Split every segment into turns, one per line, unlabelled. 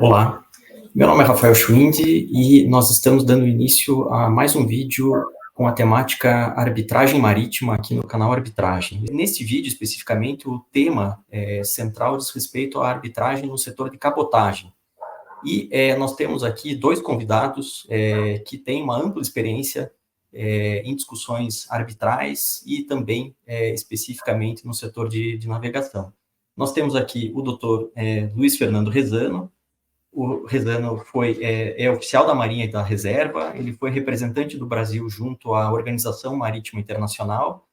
Olá, meu nome é Rafael Schwind e nós estamos dando início a mais um vídeo com a temática arbitragem marítima aqui no canal Arbitragem. Neste vídeo, especificamente, o tema central diz respeito à arbitragem no setor de cabotagem. E nós temos aqui dois convidados que têm uma ampla experiência em discussões arbitrais e também especificamente no setor de navegação. Nós temos aqui o Dr. Luiz Fernando Rezano. O Rezano é oficial da Marinha e da Reserva, ele foi representante do Brasil junto à Organização Marítima Internacional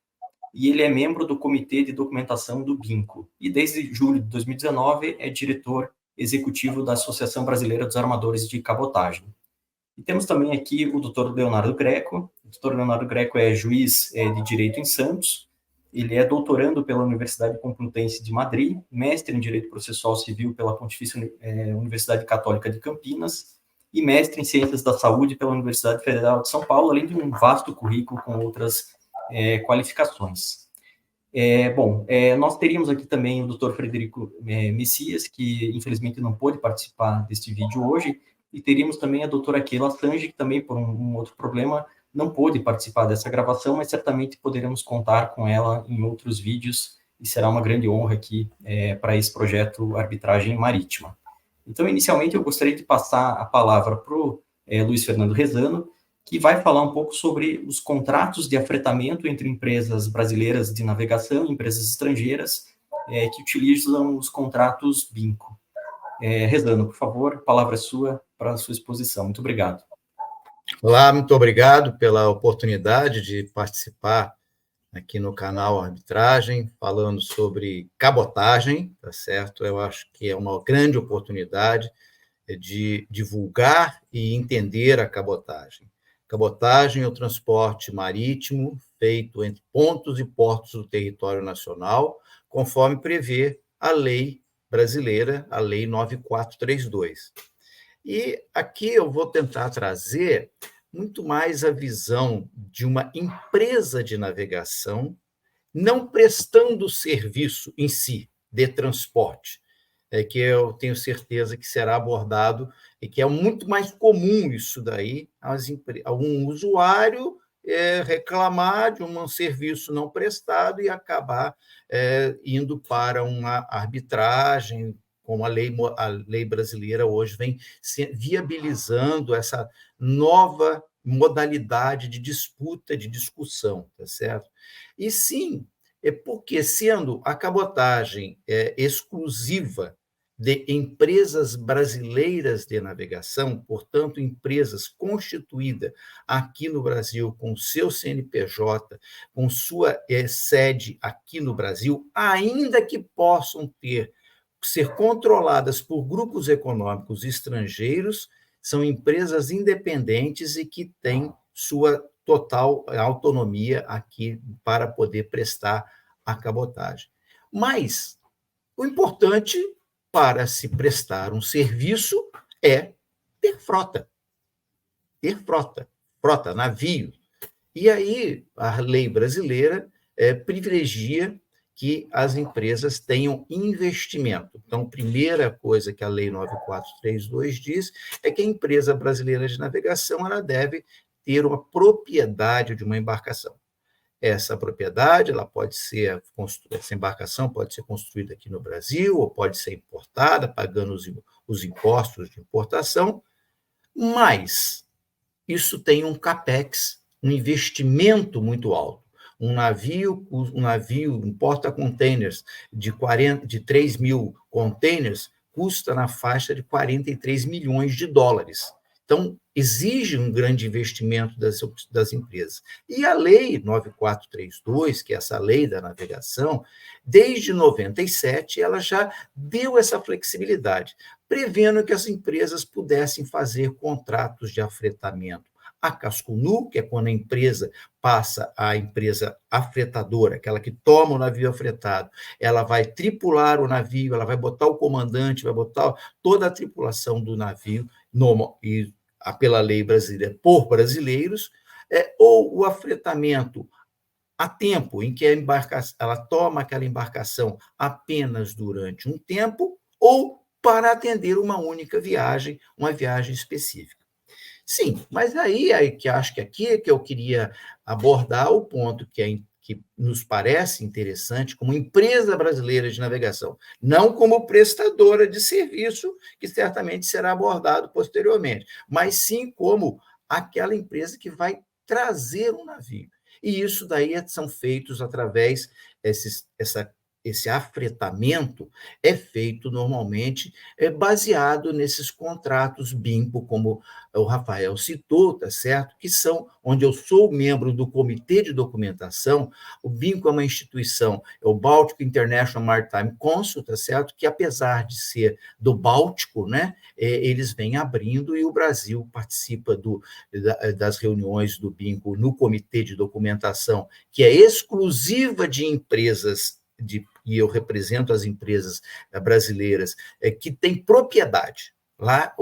e ele é membro do Comitê de Documentação do BINCO. E desde julho de 2019 é diretor executivo da Associação Brasileira dos Armadores de Cabotagem. E temos também aqui o Dr. Leonardo Greco. O Dr. Leonardo Greco é juiz de Direito em Santos. Ele é doutorando pela Universidade Complutense de Madrid, mestre em Direito Processual Civil pela Pontifícia Universidade Católica de Campinas e mestre em Ciências da Saúde pela Universidade Federal de São Paulo, além de um vasto currículo com outras qualificações. Nós teríamos aqui também o Dr. Frederico Messias, que infelizmente não pôde participar deste vídeo hoje, e teríamos também a doutora Keila Sange, que também por um outro problema não pôde participar dessa gravação, mas certamente poderemos contar com ela em outros vídeos, e será uma grande honra aqui para esse projeto Arbitragem Marítima. Então, inicialmente, eu gostaria de passar a palavra para o Luiz Fernando Rezano, que vai falar um pouco sobre os contratos de afretamento entre empresas brasileiras de navegação e empresas estrangeiras que utilizam os contratos BINCO. Rezano, por favor, a palavra é sua para a sua exposição. Muito obrigado.
Olá, muito obrigado pela oportunidade de participar aqui no canal Arbitragem, falando sobre cabotagem, tá certo? Eu acho que é uma grande oportunidade de divulgar e entender a cabotagem. Cabotagem é o transporte marítimo feito entre pontos e portos do território nacional, conforme prevê a lei brasileira, a Lei 9432. E aqui eu vou tentar trazer muito mais a visão de uma empresa de navegação não prestando serviço em si de transporte, que eu tenho certeza que será abordado e que é muito mais comum isso daí, um usuário reclamar de um serviço não prestado e acabar indo para uma arbitragem, como a lei brasileira hoje vem viabilizando essa nova modalidade de disputa, de discussão, tá certo? E sim, é porque, sendo a cabotagem exclusiva de empresas brasileiras de navegação, portanto, empresas constituídas aqui no Brasil, com seu CNPJ, com sua sede aqui no Brasil, ainda que possam ser controladas por grupos econômicos estrangeiros, são empresas independentes e que têm sua total autonomia aqui para poder prestar a cabotagem. Mas o importante para se prestar um serviço é ter frota. Ter frota, navio. E aí a lei brasileira privilegia que as empresas tenham investimento. Então, a primeira coisa que a Lei 9432 diz é que a empresa brasileira de navegação ela deve ter uma propriedade de uma embarcação. Essa propriedade, essa embarcação pode ser construída aqui no Brasil, ou pode ser importada, pagando os impostos de importação, mas isso tem um capex, um investimento muito alto. Um navio, um porta-containers de 3 mil containers custa na faixa de 43 milhões de dólares. Então, exige um grande investimento das empresas. E a Lei 9432, que é essa lei da navegação, desde 97, ela já deu essa flexibilidade, prevendo que as empresas pudessem fazer contratos de afretamento a casco nu, que é quando a empresa passa a empresa afretadora, aquela que toma o navio afretado, ela vai tripular o navio, ela vai botar o comandante, vai botar toda a tripulação do navio, e pela lei brasileira, por brasileiros, ou o afretamento a tempo em que ela toma aquela embarcação apenas durante um tempo, ou para atender uma única viagem, uma viagem específica. Sim, mas aí que acho que aqui é que eu queria abordar o ponto que nos parece interessante como empresa brasileira de navegação, não como prestadora de serviço, que certamente será abordado posteriormente, mas sim como aquela empresa que vai trazer um navio. E isso daí são feitos através, esse afretamento é feito normalmente baseado nesses contratos BIMPO, como o Rafael citou, tá certo? Que são onde eu sou membro do Comitê de Documentação. O BIMPO é uma instituição, é o Baltic International Maritime Council, tá certo? Que apesar de ser do Báltico, né, eles vêm abrindo e o Brasil participa das reuniões do BIMPO no Comitê de Documentação, que é exclusiva de empresas e eu represento as empresas brasileiras que têm propriedade. Lá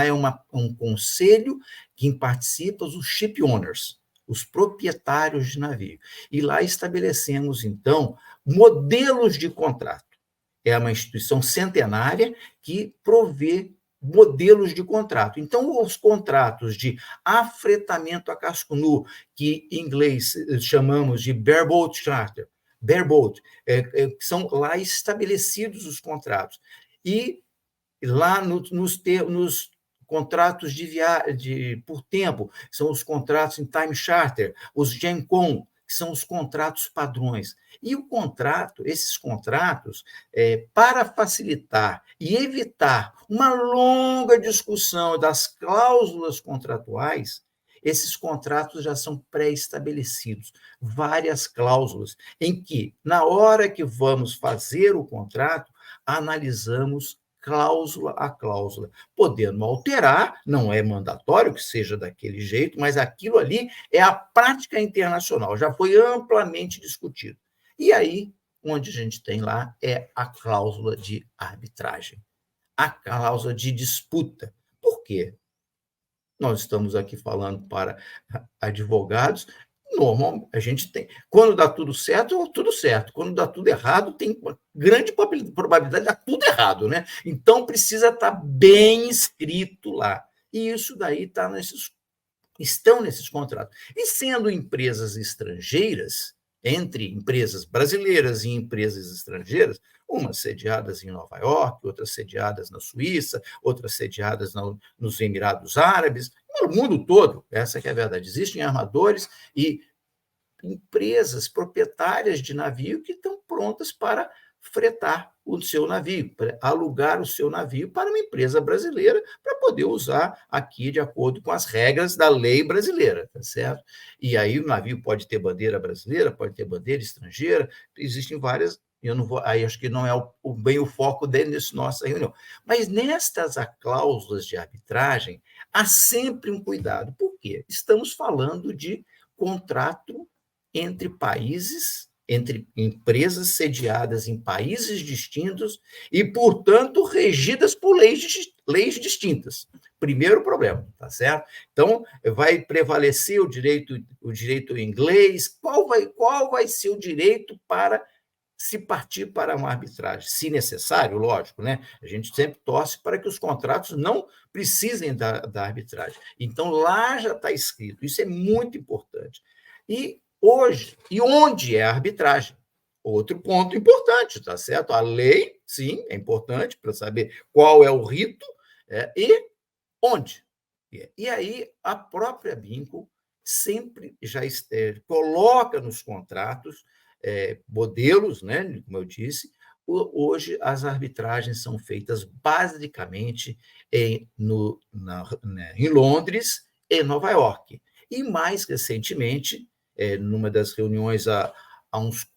é um conselho que participa os ship owners, os proprietários de navio. E lá estabelecemos, então, modelos de contrato. É uma instituição centenária que provê modelos de contrato. Então, os contratos de afretamento a casco nu, que em inglês chamamos de bareboat charter, bareboat, são lá estabelecidos os contratos. E lá nos contratos por tempo, são os contratos em time charter, os GENCOM, que são os contratos padrões. E esses contratos, para facilitar e evitar uma longa discussão das cláusulas contratuais, esses contratos já são pré-estabelecidos, várias cláusulas, em que, na hora que vamos fazer o contrato, analisamos cláusula a cláusula, podendo alterar, não é mandatório que seja daquele jeito, mas aquilo ali é a prática internacional, já foi amplamente discutido. E aí, onde a gente tem lá é a cláusula de arbitragem, a cláusula de disputa. Por quê? Nós estamos aqui falando para advogados, normal, a gente tem. Quando dá tudo certo, tudo certo. Quando dá tudo errado, tem uma grande probabilidade de dar tudo errado, né? Então precisa estar bem escrito lá. E isso daí estão nesses contratos. E sendo empresas estrangeiras, entre empresas brasileiras e empresas estrangeiras, umas sediadas em Nova York, outras sediadas na Suíça, outras sediadas nos Emirados Árabes, no mundo todo, essa que é a verdade. Existem armadores e empresas proprietárias de navio que estão prontas para fretar o seu navio, para alugar o seu navio para uma empresa brasileira para poder usar aqui de acordo com as regras da lei brasileira, tá certo? E aí o navio pode ter bandeira brasileira, pode ter bandeira estrangeira, existem várias. Eu não vou, aí acho que não é bem o foco dessa nossa reunião. Mas nestas cláusulas de arbitragem, há sempre um cuidado. Por quê? Estamos falando de contrato entre países, entre empresas sediadas em países distintos e, portanto, regidas por leis distintas. Primeiro problema, tá certo? Então, vai prevalecer o direito inglês. Qual vai ser o direito para se partir para uma arbitragem? Se necessário, lógico, né? A gente sempre torce para que os contratos não precisem da arbitragem. Então, lá já está escrito. Isso é muito importante. E hoje, e onde é a arbitragem? Outro ponto importante, tá certo? A lei, sim, é importante para saber qual é o rito e onde. E aí, a própria BIMCO sempre já coloca nos contratos modelos, né, como eu disse. Hoje, as arbitragens são feitas basicamente em Londres e Nova York. E, mais recentemente, numa das reuniões há uns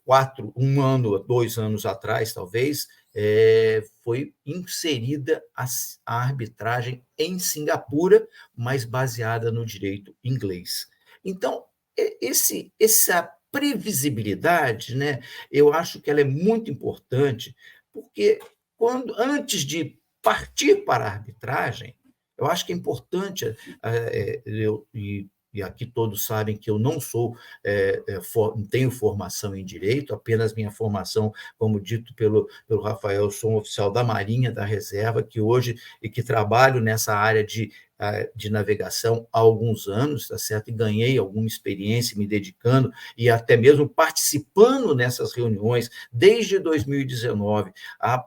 2 anos atrás, talvez, foi inserida a arbitragem em Singapura, mas baseada no direito inglês. Então, essa previsibilidade, né, eu acho que ela é muito importante, porque antes de partir para a arbitragem, eu acho que é importante e aqui todos sabem que eu não sou, não tenho formação em direito, apenas minha formação, como dito pelo Rafael, eu sou um oficial da Marinha, da Reserva, que hoje e que trabalho nessa área de navegação há alguns anos, tá certo? E ganhei alguma experiência me dedicando e até mesmo participando nessas reuniões desde 2019. A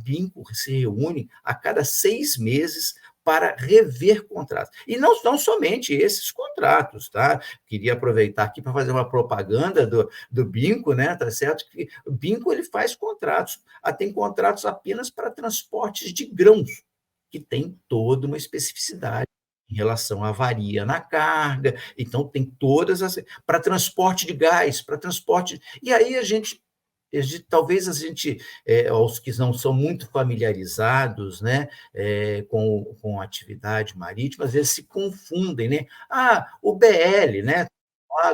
BINCO se reúne a cada 6 meses para rever contratos. E não somente esses contratos, tá? Queria aproveitar aqui para fazer uma propaganda do BINCO, né? Tá certo? Que o BINCO ele faz contratos, tem contratos apenas para transportes de grãos, que tem toda uma especificidade em relação à avaria na carga, então tem todas as para transporte de gás, para transporte. E aí talvez os que não são muito familiarizados, né, com a atividade marítima, às vezes se confundem, né? O BL, né?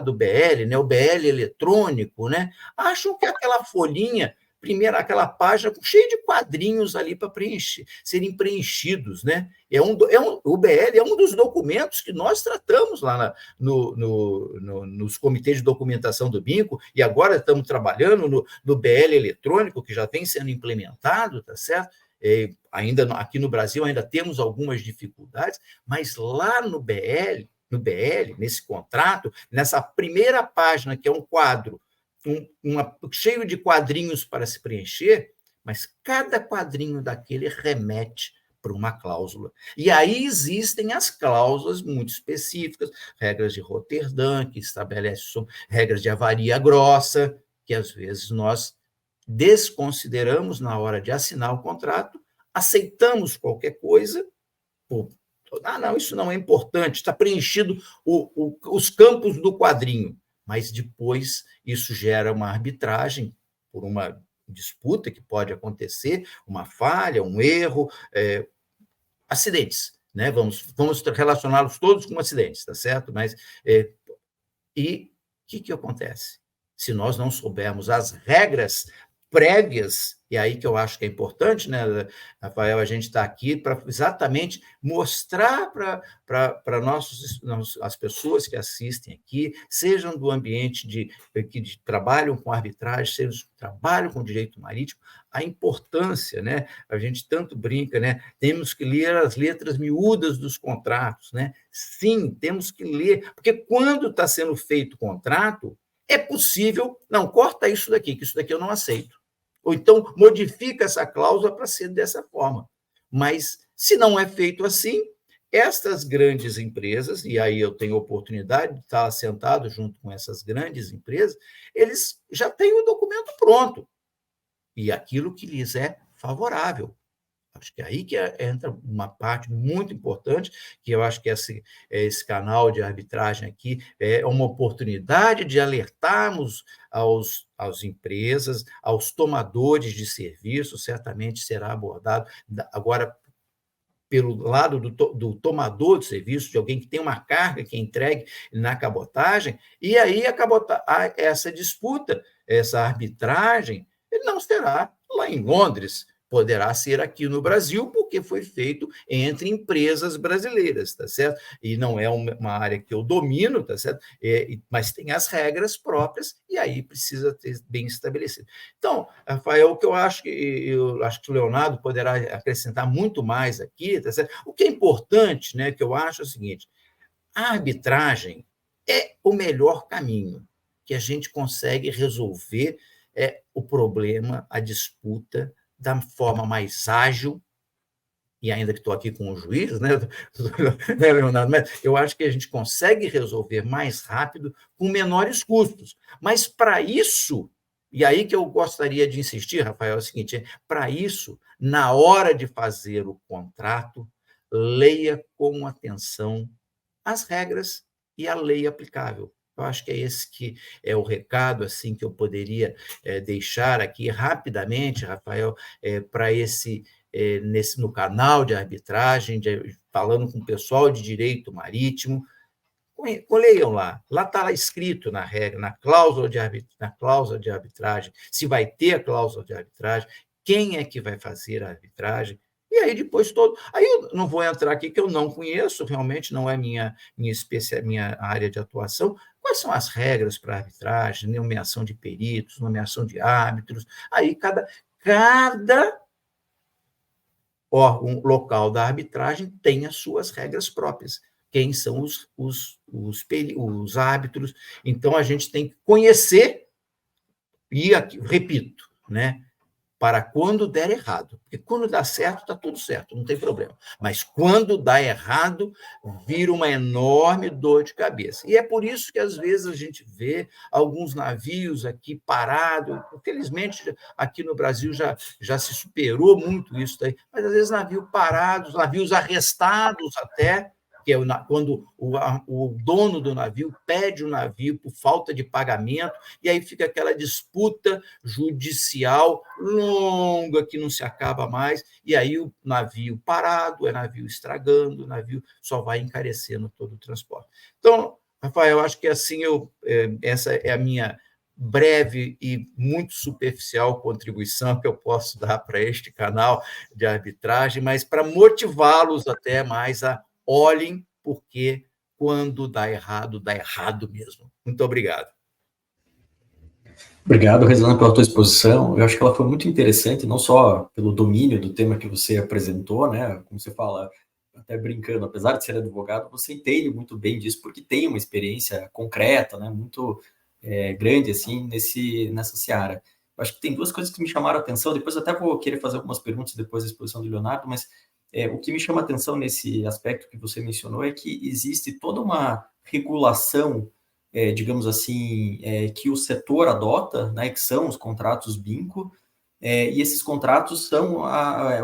Do BL, né? O BL eletrônico, né? Acham que aquela folhinha, primeiro aquela página cheia de quadrinhos ali para serem preenchidos, né? O BL é um dos documentos que nós tratamos lá nos comitês de documentação do BINCO, e agora estamos trabalhando no BL eletrônico, que já vem sendo implementado, tá certo? Ainda aqui no Brasil ainda temos algumas dificuldades, mas lá no BL, nesse contrato, nessa primeira página, que é um quadro, cheio de quadrinhos para se preencher, mas cada quadrinho daquele remete para uma cláusula. E aí existem as cláusulas muito específicas, regras de Roterdã, que estabelecem regras de avaria grossa, que às vezes nós desconsideramos na hora de assinar o contrato, aceitamos qualquer coisa, não, isso não é importante, está preenchido os campos do quadrinho, mas depois isso gera uma arbitragem por uma disputa que pode acontecer, uma falha, um erro, acidentes, né? Vamos relacioná-los todos com acidentes, tá certo? Mas e o que acontece? Se nós não soubermos as regras prévias, e aí que eu acho que é importante, né, Rafael, a gente está aqui para exatamente mostrar para as pessoas que assistem aqui, sejam do ambiente que trabalham com arbitragem, sejam que trabalham com direito marítimo, a importância, né? A gente tanto brinca, né? Temos que ler as letras miúdas dos contratos, né? Sim, temos que ler, porque quando está sendo feito o contrato, é possível, não, corta isso daqui, que isso daqui eu não aceito. Ou então modifica essa cláusula para ser dessa forma. Mas, se não é feito assim, estas grandes empresas, e aí eu tenho a oportunidade de estar sentado junto com essas grandes empresas, eles já têm o documento pronto, e aquilo que lhes é favorável. Acho que é aí que entra uma parte muito importante, que eu acho que esse canal de arbitragem aqui é uma oportunidade de alertarmos às empresas, aos tomadores de serviço, certamente será abordado agora pelo lado do tomador de serviço, de alguém que tem uma carga que é entregue na cabotagem, e aí essa disputa, essa arbitragem, ele não será lá em Londres, poderá ser aqui no Brasil, porque foi feito entre empresas brasileiras, tá certo? E não é uma área que eu domino, tá certo? Mas tem as regras próprias, e aí precisa ter bem estabelecido. Então, Rafael, o que eu acho que o Leonardo poderá acrescentar muito mais aqui, tá certo? O que é importante, né, que eu acho é o seguinte: a arbitragem é o melhor caminho que a gente consegue resolver o problema, a disputa, da forma mais ágil, e ainda que estou aqui com o juiz, né, Leonardo, mas eu acho que a gente consegue resolver mais rápido, com menores custos. Mas, para isso, e aí que eu gostaria de insistir, Rafael, é o seguinte: para isso, na hora de fazer o contrato, leia com atenção as regras e a lei aplicável. Eu acho que é esse que é o recado assim que eu poderia deixar aqui rapidamente, Rafael, para no canal de arbitragem, falando com o pessoal de direito marítimo. Leiam lá está escrito na regra, na cláusula de arbitragem, se vai ter a cláusula de arbitragem, quem é que vai fazer a arbitragem. E aí depois todo... Aí eu não vou entrar aqui, que eu não conheço, realmente não é minha área de atuação. Quais são as regras para arbitragem, nomeação de peritos, nomeação de árbitros? Aí cada órgão local da arbitragem tem as suas regras próprias. Quem são os árbitros? Então, a gente tem que conhecer, e aqui, repito, né? Para quando der errado. Porque quando dá certo, está tudo certo, não tem problema. Mas quando dá errado, vira uma enorme dor de cabeça. E é por isso que, às vezes, a gente vê alguns navios aqui parados. Infelizmente, aqui no Brasil já se superou muito isso daí, mas, às vezes, navios parados, navios arrestados até, que é quando o dono do navio pede o navio por falta de pagamento, e aí fica aquela disputa judicial longa que não se acaba mais, e aí o navio parado, é navio estragando, o navio só vai encarecendo todo o transporte. Então, Rafael, acho que assim essa é a minha breve e muito superficial contribuição que eu posso dar para este canal de arbitragem, mas para motivá-los até mais a olhem, porque quando dá errado mesmo. Muito obrigado.
Obrigado, Rezana, pela tua exposição. Eu acho que ela foi muito interessante, não só pelo domínio do tema que você apresentou, né? Como você fala, até brincando, apesar de ser advogado, você entende muito bem disso, porque tem uma experiência concreta, né? Muito grande, assim, nessa seara. Eu acho que tem duas coisas que me chamaram a atenção, depois até vou querer fazer algumas perguntas depois da exposição do Leonardo, mas o que me chama a atenção nesse aspecto que você mencionou é que existe toda uma regulação, digamos assim, que o setor adota, né, que são os contratos BINCO, e esses contratos são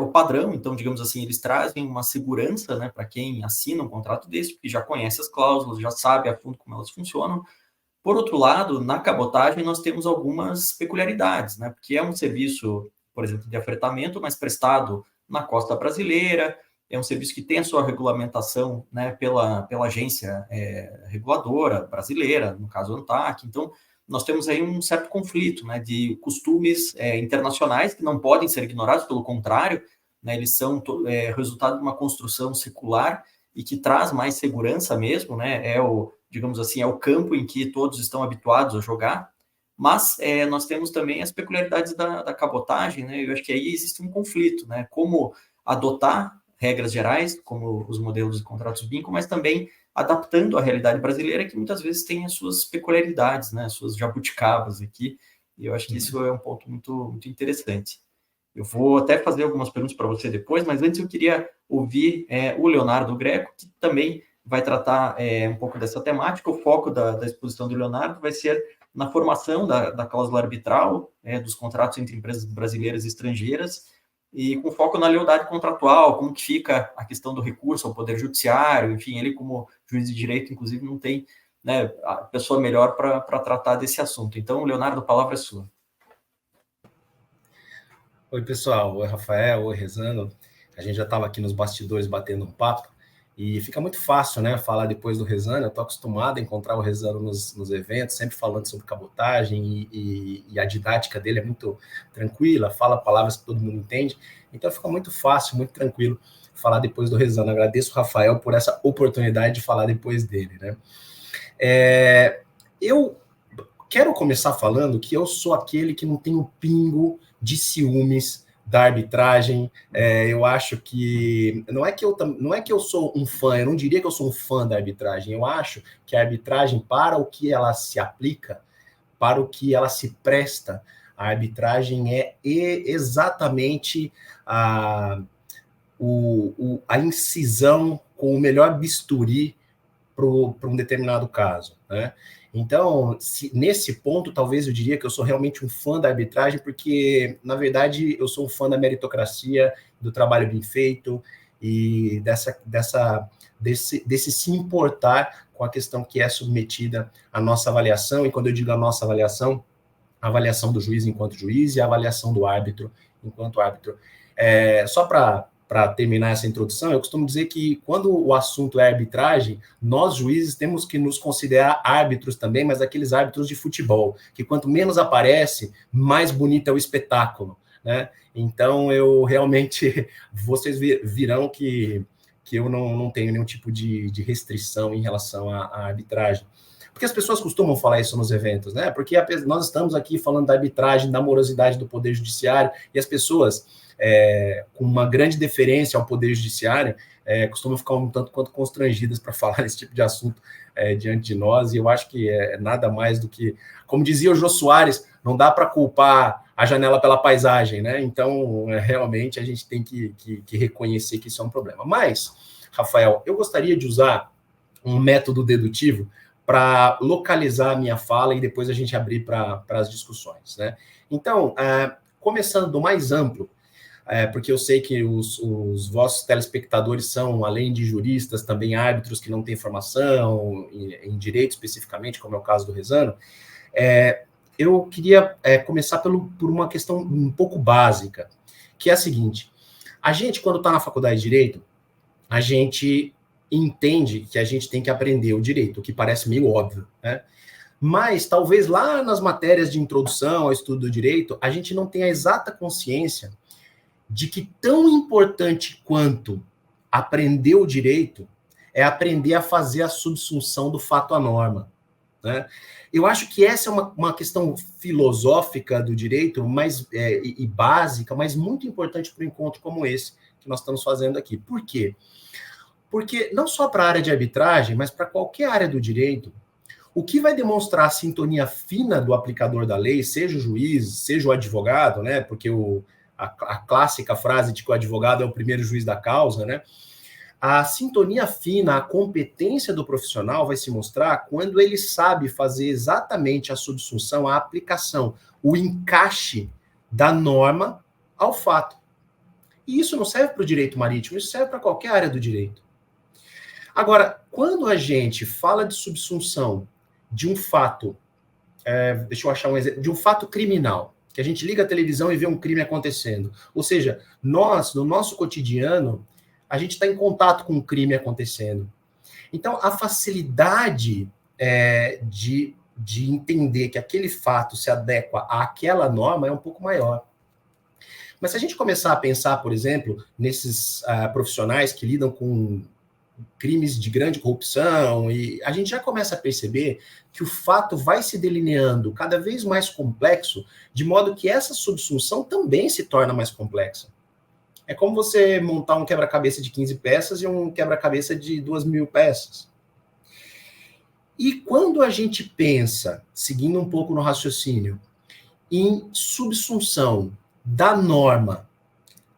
o padrão, então, digamos assim, eles trazem uma segurança, né, para quem assina um contrato desse, porque já conhece as cláusulas, já sabe a fundo como elas funcionam. Por outro lado, na cabotagem, nós temos algumas peculiaridades, né, porque é um serviço, por exemplo, de afretamento, mas prestado na costa brasileira, é um serviço que tem a sua regulamentação, né, pela agência reguladora brasileira, no caso, a ANTAC. Então, nós temos aí um certo conflito, né, de costumes internacionais que não podem ser ignorados, pelo contrário, né, eles são resultado de uma construção secular e que traz mais segurança mesmo, né, digamos assim, é o campo em que todos estão habituados a jogar. Mas nós temos também as peculiaridades da cabotagem, né? Eu acho que aí existe um conflito, né? Como adotar regras gerais, como os modelos de contratos BINCO, mas também adaptando à realidade brasileira, que muitas vezes tem as suas peculiaridades, né? As suas jabuticabas aqui, e eu acho que isso é um ponto muito, muito interessante. Eu vou até fazer algumas perguntas para você depois, mas antes eu queria ouvir o Leonardo Greco, que também vai tratar um pouco dessa temática. O foco da exposição do Leonardo vai ser na formação da cláusula arbitral, dos contratos entre empresas brasileiras e estrangeiras, e com foco na lealdade contratual, como que fica a questão do recurso ao Poder Judiciário, enfim, ele como juiz de direito, inclusive, não tem, né, a pessoa melhor para tratar desse assunto. Então, Leonardo, a palavra é sua.
Oi, pessoal. Oi, Rafael. Oi, Rezano. A gente já estava aqui nos bastidores batendo um papo, e fica muito fácil, né, falar depois do Rezano. Eu estou acostumado a encontrar o Rezano nos eventos, sempre falando sobre cabotagem, e a didática dele é muito tranquila, fala palavras que todo mundo entende, então fica muito fácil, muito tranquilo falar depois do Rezano. Agradeço o Rafael por essa oportunidade de falar depois dele, né. Eu quero começar falando que eu sou aquele que não tem um pingo de ciúmes da arbitragem. Eu acho que não é que eu sou um fã, eu não diria que eu sou um fã da arbitragem. Eu acho que a arbitragem, para o que ela se aplica, para o que ela se presta, a arbitragem é exatamente a incisão com o melhor bisturi para um determinado caso, né? Então, nesse ponto, talvez eu diria que eu sou realmente um fã da arbitragem, porque, na verdade, eu sou um fã da meritocracia, do trabalho bem feito e desse se importar com a questão que é submetida à nossa avaliação. E quando eu digo a nossa avaliação, a avaliação do juiz enquanto juiz e a avaliação do árbitro enquanto árbitro. Só para terminar essa introdução, eu costumo dizer que quando o assunto é arbitragem, nós juízes temos que nos considerar árbitros também, mas aqueles árbitros de futebol, que quanto menos aparece, mais bonito é o espetáculo. né? Então, eu realmente, vocês virão que eu não tenho nenhum tipo de restrição em relação à arbitragem. Porque as pessoas costumam falar isso nos eventos, né? Porque nós estamos aqui falando da arbitragem, da morosidade do Poder Judiciário, e as pessoas, com uma grande deferência ao Poder Judiciário, costumam ficar um tanto quanto constrangidas para falar esse tipo de assunto diante de nós, e eu acho que é nada mais do que, como dizia o Jô Soares, não dá para culpar a janela pela paisagem, né? Então, realmente, a gente tem que reconhecer que isso é um problema. Mas, Rafael, eu gostaria de usar um método dedutivo para localizar a minha fala e depois a gente abrir para as discussões, né? Então, começando do mais amplo, porque eu sei que os vossos telespectadores são, além de juristas, também árbitros que não têm formação em direito especificamente, como é o caso do Rezano, eu queria começar por uma questão um pouco básica, que é a seguinte: a gente, quando está na faculdade de Direito, a gente entende que a gente tem que aprender o direito, o que parece meio óbvio, né? Mas talvez lá nas matérias de introdução ao estudo do direito, a gente não tenha a exata consciência de que tão importante quanto aprender o direito é aprender a fazer a subsunção do fato à norma, né? Eu acho que essa é uma questão filosófica do direito e básica, mas muito importante para um encontro como esse que nós estamos fazendo aqui. Por quê? Porque não só para a área de arbitragem, mas para qualquer área do direito, o que vai demonstrar a sintonia fina do aplicador da lei, seja o juiz, seja o advogado, né? Porque a clássica frase de que o advogado é o primeiro juiz da causa, né? A sintonia fina, a competência do profissional vai se mostrar quando ele sabe fazer exatamente a subsunção, a aplicação, o encaixe da norma ao fato. E isso não serve para o direito marítimo, isso serve para qualquer área do direito. Agora, quando a gente fala de subsunção de um fato, deixa eu achar um exemplo, de um fato criminal, que a gente liga a televisão e vê um crime acontecendo, ou seja, nós, no nosso cotidiano, a gente está em contato com um crime acontecendo. Então, a facilidade de entender que aquele fato se adequa àquela norma é um pouco maior. Mas se a gente começar a pensar, por exemplo, nesses profissionais que lidam com crimes de grande corrupção, e a gente já começa a perceber que o fato vai se delineando cada vez mais complexo, de modo que essa subsunção também se torna mais complexa. É como você montar um quebra-cabeça de 15 peças e um quebra-cabeça de 2.000 peças. E quando a gente pensa, seguindo um pouco no raciocínio, em subsunção da norma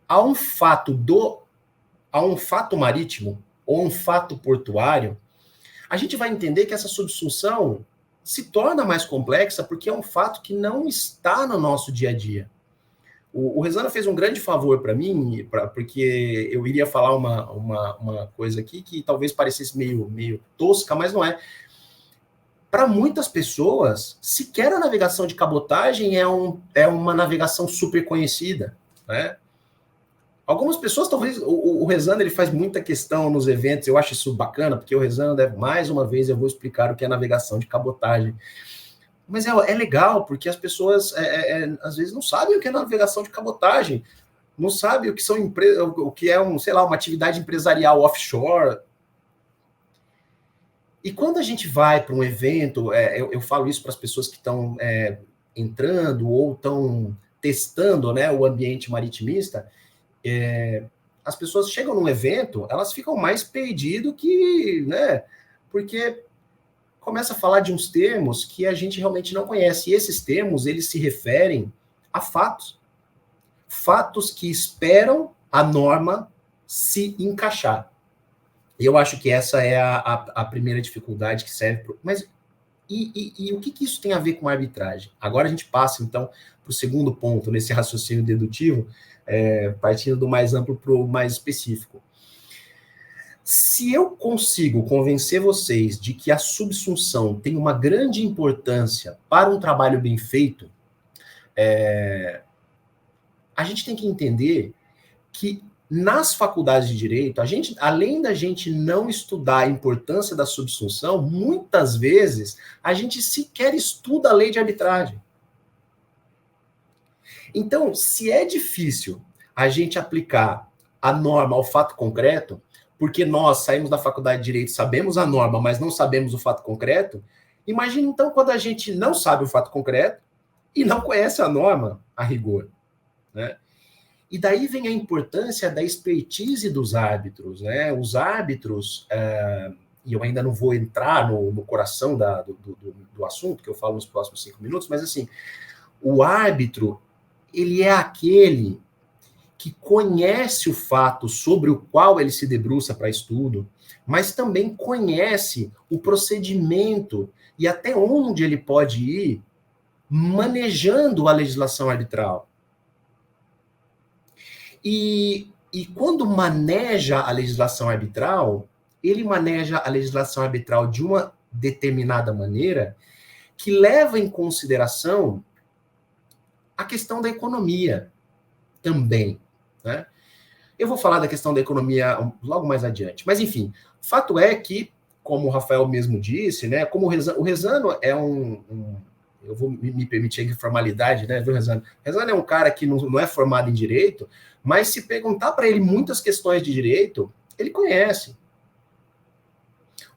a um fato marítimo ou um fato portuário, a gente vai entender que essa subsunção se torna mais complexa porque é um fato que não está no nosso dia a dia. O Rezano fez um grande favor para mim, porque eu iria falar uma coisa aqui que talvez parecesse meio tosca, mas não é. Para muitas pessoas, sequer a navegação de cabotagem é uma navegação super conhecida, né? Algumas pessoas, talvez, o Rezano, ele faz muita questão nos eventos, eu acho isso bacana, porque o Rezano, mais uma vez, eu vou explicar o que é navegação de cabotagem. Mas é legal, porque as pessoas, às vezes, não sabem o que é navegação de cabotagem, não sabem o que são o que é uma atividade empresarial offshore. E quando a gente vai para um evento, eu falo isso para as pessoas que estão entrando ou estão testando, né, o ambiente maritimista, as pessoas chegam num evento, elas ficam mais perdidas que, né, porque começa a falar de uns termos que a gente realmente não conhece. E esses termos, eles se referem a fatos. Fatos que esperam a norma se encaixar. E eu acho que essa é a primeira dificuldade que serve para... Mas e o que isso tem a ver com a arbitragem? Agora a gente passa, então, para o segundo ponto, nesse raciocínio dedutivo, partindo do mais amplo para o mais específico. Se eu consigo convencer vocês de que a subsunção tem uma grande importância para um trabalho bem feito, a gente tem que entender que nas faculdades de direito, além da gente não estudar a importância da subsunção, muitas vezes a gente sequer estuda a lei de arbitragem. Então, se é difícil a gente aplicar a norma ao fato concreto, porque nós saímos da faculdade de Direito, sabemos a norma, mas não sabemos o fato concreto, imagine então quando a gente não sabe o fato concreto e não conhece a norma a rigor, né? E daí vem a importância da expertise dos árbitros, né? Os árbitros, e eu ainda não vou entrar no coração do assunto, que eu falo nos próximos 5 minutos, mas assim, o árbitro, ele é aquele que conhece o fato sobre o qual ele se debruça para estudo, mas também conhece o procedimento e até onde ele pode ir manejando a legislação arbitral. E quando maneja a legislação arbitral, ele maneja a legislação arbitral de uma determinada maneira que leva em consideração a questão da economia também, né? Eu vou falar da questão da economia logo mais adiante. Mas, enfim, fato é que, como o Rafael mesmo disse, né, como o Rezano é eu vou me permitir aqui formalidade, né, viu, Rezano? Rezano é um cara que não é formado em direito, mas se perguntar para ele muitas questões de direito, ele conhece.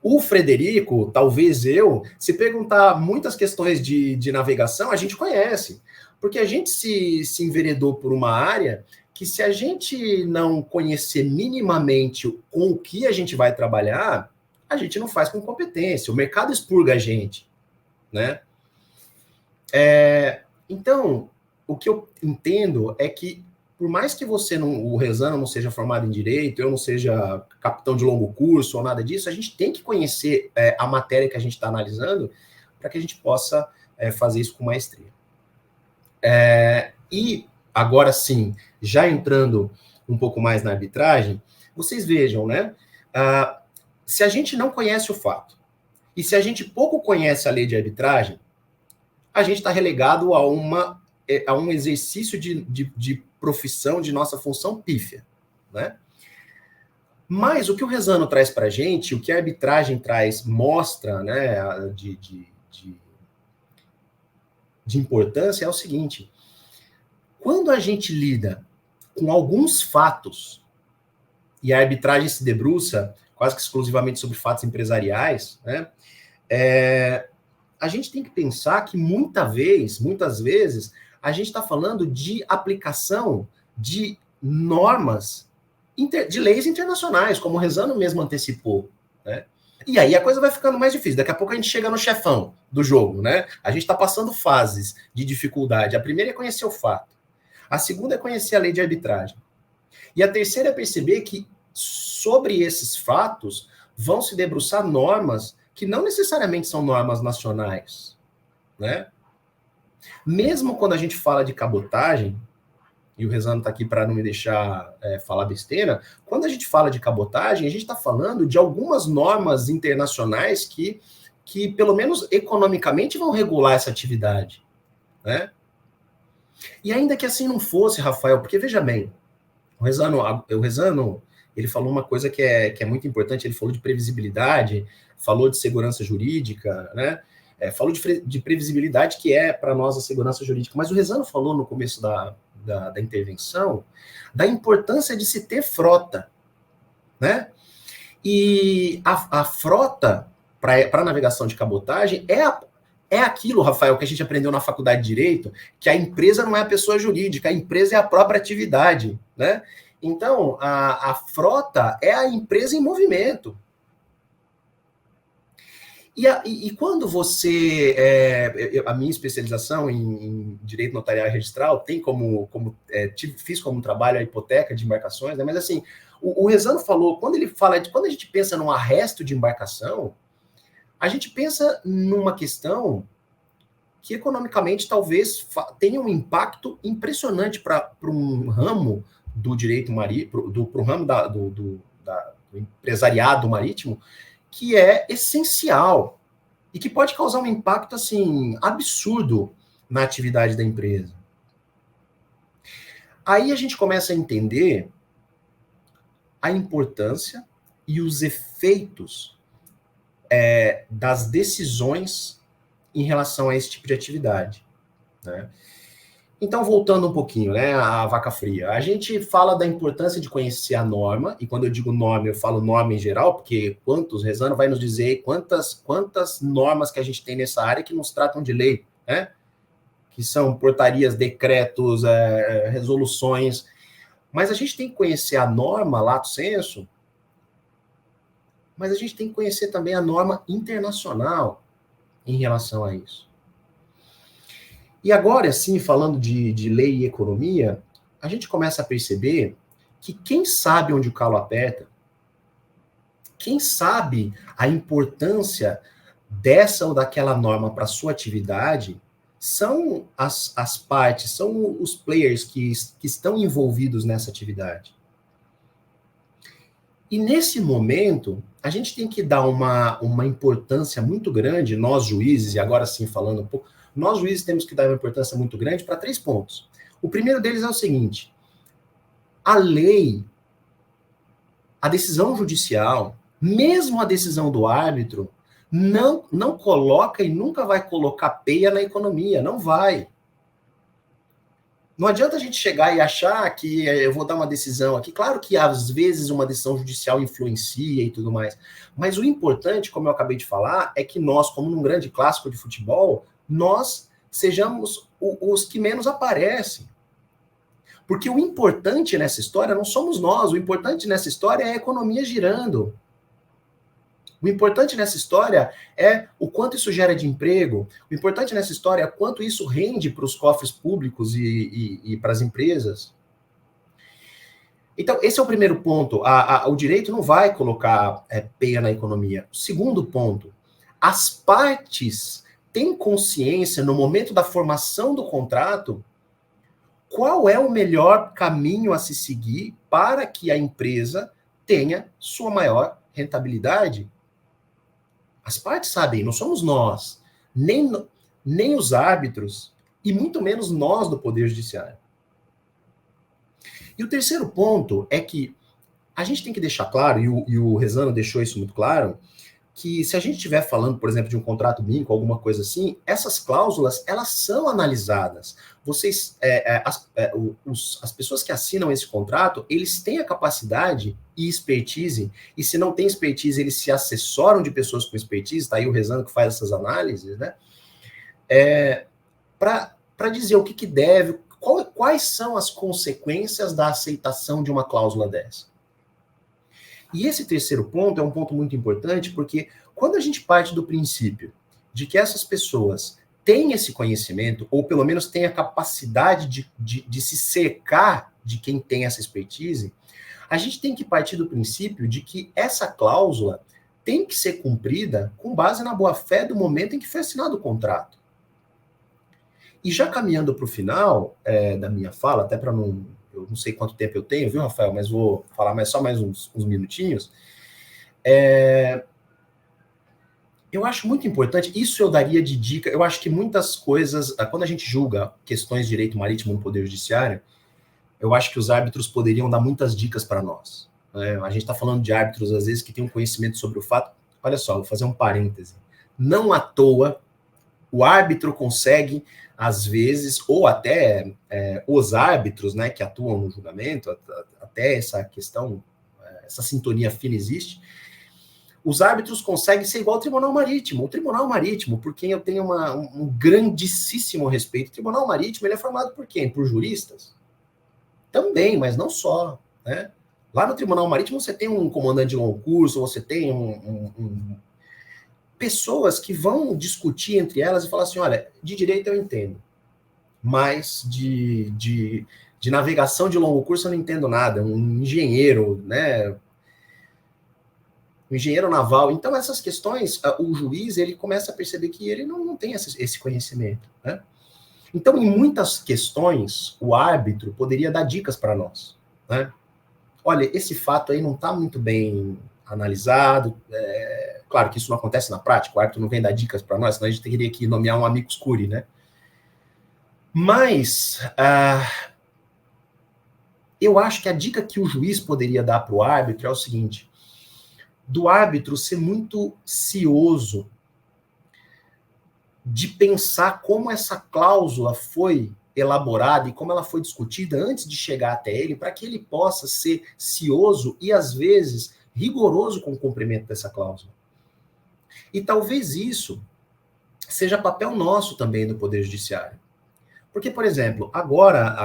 O Frederico, talvez eu, se perguntar muitas questões de navegação, a gente conhece. Porque a gente se enveredou por uma área que, se a gente não conhecer minimamente com o que a gente vai trabalhar, a gente não faz com competência. O mercado expurga a gente, né? Então, o que eu entendo é que, por mais que o Rezano não seja formado em direito, eu não seja capitão de longo curso ou nada disso, a gente tem que conhecer a matéria que a gente está analisando para que a gente possa fazer isso com maestria. E agora sim, já entrando um pouco mais na arbitragem, vocês vejam, né? Se a gente não conhece o fato e se a gente pouco conhece a lei de arbitragem, a gente está relegado a um exercício de profissão, de nossa função pífia, né? Mas o que o Rezano traz para a gente, o que a arbitragem mostra, né, de importância é o seguinte: quando a gente lida com alguns fatos, e a arbitragem se debruça quase que exclusivamente sobre fatos empresariais, né, a gente tem que pensar que muitas vezes, a gente está falando de aplicação de normas, de leis internacionais, como o Rezano mesmo antecipou, né? E aí a coisa vai ficando mais difícil. Daqui a pouco a gente chega no chefão do jogo, né? A gente está passando fases de dificuldade. A primeira é conhecer o fato. A segunda é conhecer a lei de arbitragem. E a terceira é perceber que sobre esses fatos vão se debruçar normas que não necessariamente são normas nacionais, né? Mesmo quando a gente fala de cabotagem, e o Rezano está aqui para não me deixar falar besteira, quando a gente fala de cabotagem, a gente está falando de algumas normas internacionais que, pelo menos economicamente, vão regular essa atividade, né? E ainda que assim não fosse, Rafael, porque veja bem, o Rezano ele falou uma coisa que é muito importante, ele falou de previsibilidade, falou de segurança jurídica, né? Falou de previsibilidade, que é para nós a segurança jurídica, mas o Rezano falou no começo da intervenção da importância de se ter frota, né? E a frota para navegação de cabotagem é aquilo, Rafael, que a gente aprendeu na faculdade de Direito, que a empresa não é a pessoa jurídica, a empresa é a própria atividade, né? Então, a frota é a empresa em movimento. E quando você... a minha especialização em Direito Notarial e Registral tem fiz como trabalho a hipoteca de embarcações, né? Mas assim, o Rezano falou, quando a gente pensa num arresto de embarcação, a gente pensa numa questão que economicamente talvez tenha um impacto impressionante para um ramo do direito marítimo, para o ramo do empresariado marítimo, que é essencial e que pode causar um impacto assim absurdo na atividade da empresa. Aí a gente começa a entender a importância e os efeitos das decisões em relação a esse tipo de atividade, né? Então, voltando um pouquinho, né, a vaca fria. A gente fala da importância de conhecer a norma, e quando eu digo norma, eu falo norma em geral, porque Rezano vai nos dizer quantas normas que a gente tem nessa área que nos tratam de lei, né? Que são portarias, decretos, resoluções. Mas a gente tem que conhecer a norma, lato sensu, mas a gente tem que conhecer também a norma internacional em relação a isso. E agora, assim, falando de lei e economia, a gente começa a perceber que quem sabe onde o calo aperta, quem sabe a importância dessa ou daquela norma para a sua atividade, são as partes, são os players que estão envolvidos nessa atividade. E nesse momento, a gente tem que dar uma importância muito grande, nós juízes, e agora sim falando um pouco, nós juízes temos que dar uma importância muito grande para 3 pontos. O primeiro deles é o seguinte: a lei, a decisão judicial, mesmo a decisão do árbitro, não coloca e nunca vai colocar peia na economia, não vai. Não adianta a gente chegar e achar que eu vou dar uma decisão aqui. Claro que às vezes uma decisão judicial influencia e tudo mais, mas o importante, como eu acabei de falar, é que nós, como num grande clássico de futebol, nós sejamos os que menos aparecem. Porque o importante nessa história não somos nós, o importante nessa história é a economia girando. O importante nessa história é o quanto isso gera de emprego, o importante nessa história é quanto isso rende para os cofres públicos e para as empresas. Então, esse é o primeiro ponto. O direito não vai colocar peia na economia. O segundo ponto, as partes têm consciência, no momento da formação do contrato, qual é o melhor caminho a se seguir para que a empresa tenha sua maior rentabilidade. As partes sabem, não somos nós, nem os árbitros, e muito menos nós do Poder Judiciário. E o terceiro ponto é que a gente tem que deixar claro, e o Rezano deixou isso muito claro, que se a gente estiver falando, por exemplo, de um contrato mínimo, alguma coisa assim, essas cláusulas, elas são analisadas. Vocês, as pessoas que assinam esse contrato, eles têm a capacidade e expertise, e se não tem expertise, eles se assessoram de pessoas com expertise, tá aí o Rezano que faz essas análises, né? Para dizer o que deve, quais são as consequências da aceitação de uma cláusula dessa. E esse terceiro ponto é um ponto muito importante, porque quando a gente parte do princípio de que essas pessoas têm esse conhecimento, ou pelo menos têm a capacidade de se cercar de quem tem essa expertise, a gente tem que partir do princípio de que essa cláusula tem que ser cumprida com base na boa-fé do momento em que foi assinado o contrato. E já caminhando para o final da minha fala, até para não... Eu não sei quanto tempo eu tenho, viu, Rafael? Mas vou falar só mais uns minutinhos. Eu acho muito importante, isso eu daria de dica, eu acho que muitas coisas, quando a gente julga questões de direito marítimo no Poder Judiciário, eu acho que os árbitros poderiam dar muitas dicas para nós. Né? A gente está falando de árbitros, às vezes, que têm um conhecimento sobre o fato. Olha só, vou fazer um parêntese. Não à toa, o árbitro consegue, às vezes, ou até os árbitros, né, que atuam no julgamento, até essa questão, essa sintonia fina existe, os árbitros conseguem ser igual ao Tribunal Marítimo. O Tribunal Marítimo, por quem eu tenho um grandíssimo respeito, o Tribunal Marítimo ele é formado por quem? Por juristas? Também, mas não só. Né? Lá no Tribunal Marítimo você tem um comandante de longo curso, você tem pessoas que vão discutir entre elas e falar assim, olha, de direito eu entendo, mas de navegação de longo curso eu não entendo nada, um engenheiro, né, um engenheiro naval. Então, essas questões, o juiz, ele começa a perceber que ele não tem esse conhecimento, né? Então, em muitas questões, o árbitro poderia dar dicas para nós, né? Olha, esse fato aí não está muito bem analisado, claro que isso não acontece na prática, o árbitro não vem dar dicas para nós, senão a gente teria que nomear um amicus curiae, né? Mas eu acho que a dica que o juiz poderia dar para o árbitro é o seguinte, do árbitro ser muito cioso de pensar como essa cláusula foi elaborada e como ela foi discutida antes de chegar até ele, para que ele possa ser cioso e, às vezes, rigoroso com o cumprimento dessa cláusula. E talvez isso seja papel nosso também do Poder Judiciário. Porque, por exemplo, agora